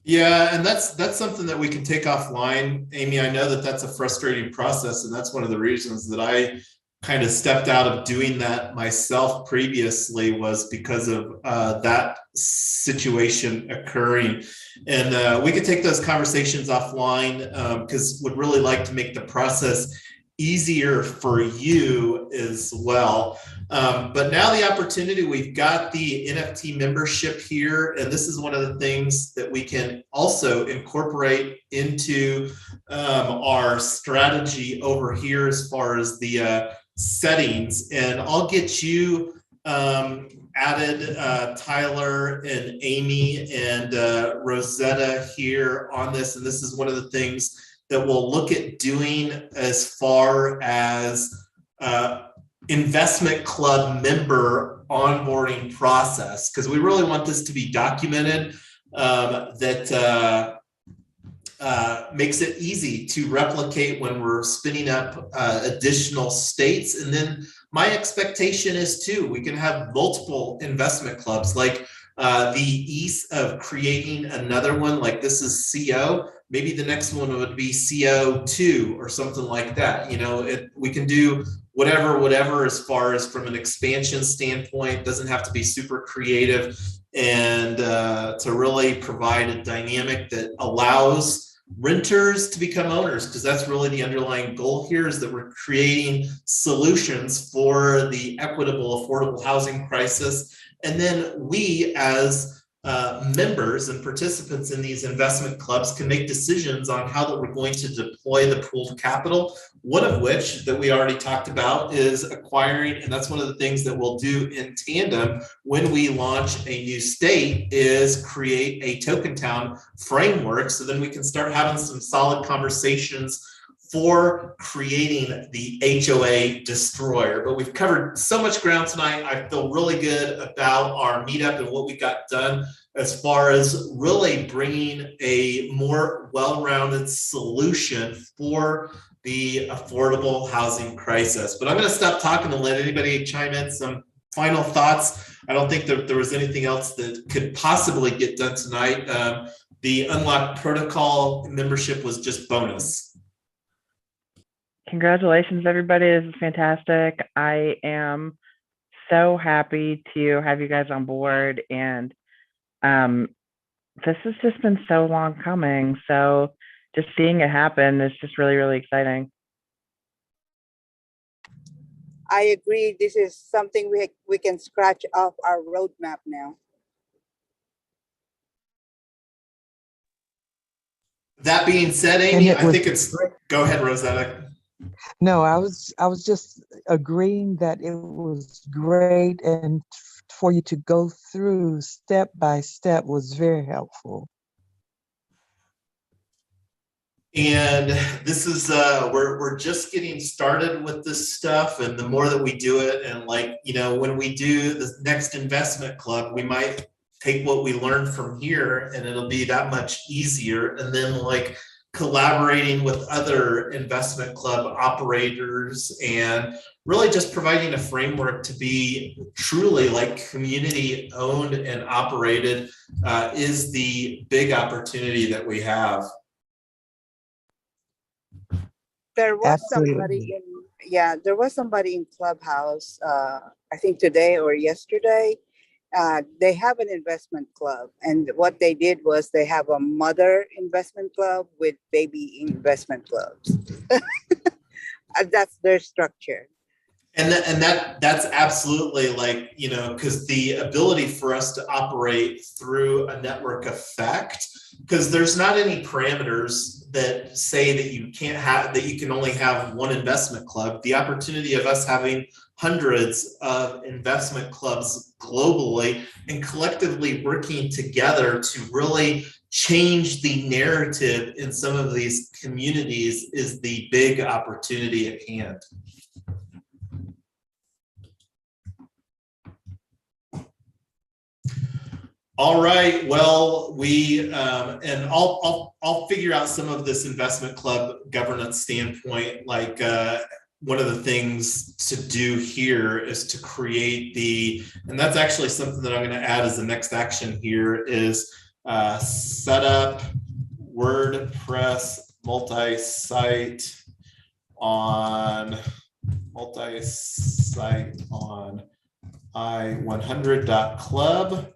Speaker 1: Yeah, and that's something that we can take offline, Amy. I know that that's a frustrating process, and that's one of the reasons that I kind of stepped out of doing that myself previously, was because of that situation occurring. And we could take those conversations offline, because would really like to make the process easier for you as well. But now the opportunity, we've got the NFT membership here, and this is one of the things that we can also incorporate into our strategy over here as far as the settings. And I'll get you added, Tyler and Amy and Rosetta here on this. And this is one of the things that we'll look at doing as far as investment club member onboarding process, because we really want this to be documented, that makes it easy to replicate when we're spinning up additional states. And then my expectation is too, we can have multiple investment clubs, like the ease of creating another one, like this is CO, maybe the next one would be CO2 or something like that. You know, we can do whatever as far as from an expansion standpoint. Doesn't have to be super creative, and to really provide a dynamic that allows renters to become owners, because that's really the underlying goal here, is that we're creating solutions for the equitable, affordable housing crisis. And then we, as members and participants in these investment clubs, can make decisions on how that we're going to deploy the pooled capital. One of which that we already talked about is acquiring, and that's one of the things that we'll do in tandem when we launch a new state, is create a token town framework, so then we can start having some solid conversations for creating the HOA destroyer. But we've covered so much ground tonight. I feel really good about our meetup and what we got done as far as really bringing a more well-rounded solution for the affordable housing crisis. But I'm going to stop talking and let anybody chime in some final thoughts. I don't think that there was anything else that could possibly get done tonight. The Unlocked Protocol membership was just bonus.
Speaker 2: Congratulations, everybody. This is fantastic. I am so happy to have you guys on board. And this has just been so long coming. So just seeing it happen is just really, really exciting.
Speaker 5: I agree. This is something we can scratch off our roadmap now.
Speaker 1: That being said, Amy, I think it's, go ahead, Rosetta.
Speaker 3: No, I was just agreeing that it was great, and for you to go through step by step was very helpful.
Speaker 1: And this is we're just getting started with this stuff, and the more that we do it, and like, you know, when we do the next investment club, we might take what we learned from here and it'll be that much easier. And then like collaborating with other investment club operators and really just providing a framework to be truly like community owned and operated is the big opportunity that we have.
Speaker 5: There was somebody
Speaker 3: Absolutely.
Speaker 5: there was somebody in Clubhouse, I think today or yesterday. They have an investment club, and what they did was they have a mother investment club with baby investment clubs. That's their structure.
Speaker 1: And that's absolutely, like, you know, because the ability for us to operate through a network effect, because there's not any parameters that say that you can't have, that you can only have one investment club. The opportunity of us having hundreds of investment clubs globally and collectively working together to really change the narrative in some of these communities is the big opportunity at hand. All right. Well, and I'll figure out some of this investment club governance standpoint. Like one of the things to do here is to create and that's actually something that I'm going to add as the next action here is set up WordPress multi-site on i100.club.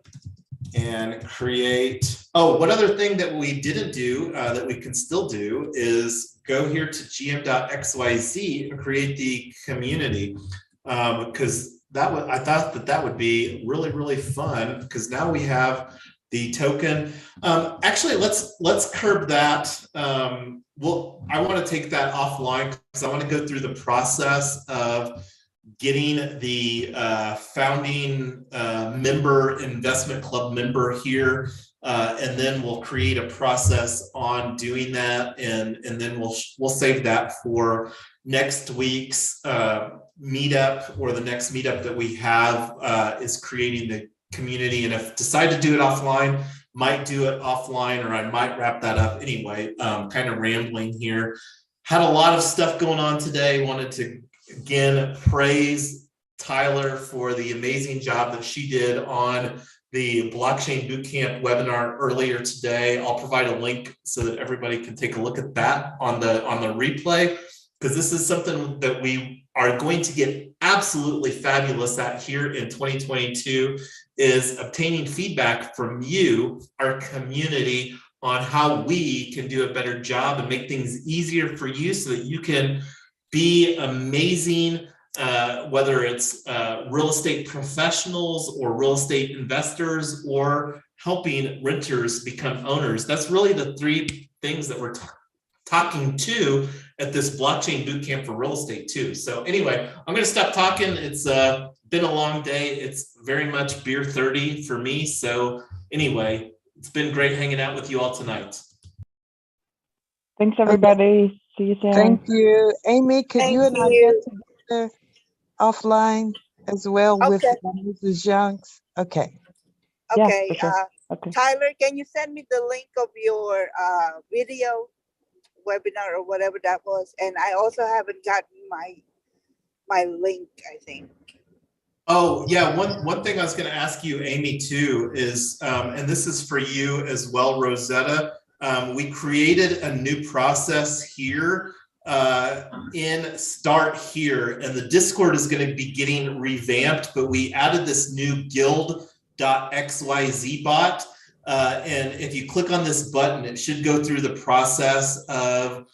Speaker 1: And create, one other thing that we didn't do that we can still do is go here to gm.xyz and create the community, because I thought that would be really, really fun, because now we have the token. Actually, let's curb that. Well, I want to take that offline because I want to go through the process of getting the founding member, investment club member here, and then we'll create a process on doing that, and then we'll save that for next week's meetup, or the next meetup that we have is creating the community. And if I decide to do it offline, might do it offline, or I might wrap that up anyway. Kind of rambling here. Had a lot of stuff going on today. Wanted to again praise Tyler for the amazing job that she did on the Blockchain Bootcamp webinar earlier today. I'll provide a link so that everybody can take a look at that on the replay, because this is something that we are going to get absolutely fabulous at here in 2022, is obtaining feedback from you, our community, on how we can do a better job and make things easier for you so that you can be amazing, whether it's real estate professionals or real estate investors, or helping renters become owners. That's really the three things that we're talking to at this Blockchain Bootcamp for real estate too. So anyway, I'm going to stop talking. It's been a long day. It's very much beer 30 for me. So anyway, it's been great hanging out with you all tonight.
Speaker 2: Thanks, everybody. See you soon.
Speaker 3: Thank you. Amy, could
Speaker 5: Thank
Speaker 3: you and I
Speaker 5: you.
Speaker 3: get together offline as well with
Speaker 5: Okay.
Speaker 3: Mrs. Youngs? Okay.
Speaker 2: Yeah,
Speaker 5: Okay.
Speaker 2: for sure. Okay.
Speaker 5: Tyler, can you send me the link of your video webinar or whatever that was? And I also haven't gotten my link, I think.
Speaker 1: Oh yeah, one thing I was going to ask you, Amy, too, is, and this is for you as well, Rosetta. We created a new process here in Start Here, and the Discord is going to be getting revamped, but we added this new guild.xyz bot. And if you click on this button, it should go through the process of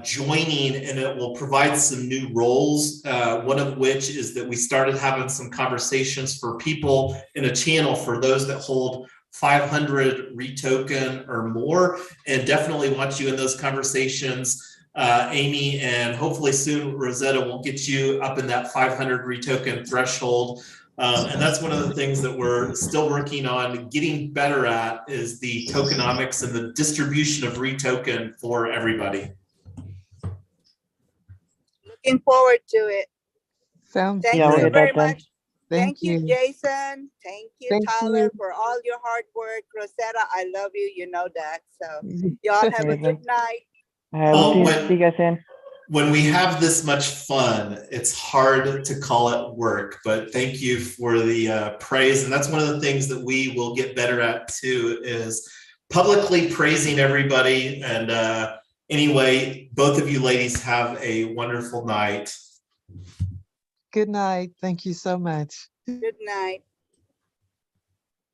Speaker 1: joining, and it will provide some new roles. One of which is that we started having some conversations for people in a channel for those that hold 500 retoken or more, and definitely want you in those conversations, Amy, and hopefully soon Rosetta will get you up in that 500 retoken threshold. And that's one of the things that we're still working on getting better at, is the tokenomics and the distribution of retoken for everybody.
Speaker 5: Looking forward to it.
Speaker 3: Sounds
Speaker 5: Thank
Speaker 2: Yeah, we'll
Speaker 5: you
Speaker 3: great.
Speaker 2: get
Speaker 5: very
Speaker 2: that done.
Speaker 5: much. Thank you, Jason. Thank you,
Speaker 3: Thank
Speaker 5: Tyler,
Speaker 3: you.
Speaker 5: for all your hard work. Rosetta, I love you. You know that. So y'all have a good night.
Speaker 2: We'll see you guys soon.
Speaker 1: When we have this much fun, it's hard to call it work, but thank you for the praise. And that's one of the things that we will get better at too, is publicly praising everybody and Anyway, both of you ladies have a wonderful night.
Speaker 3: Good night. Thank you so much.
Speaker 5: Good night.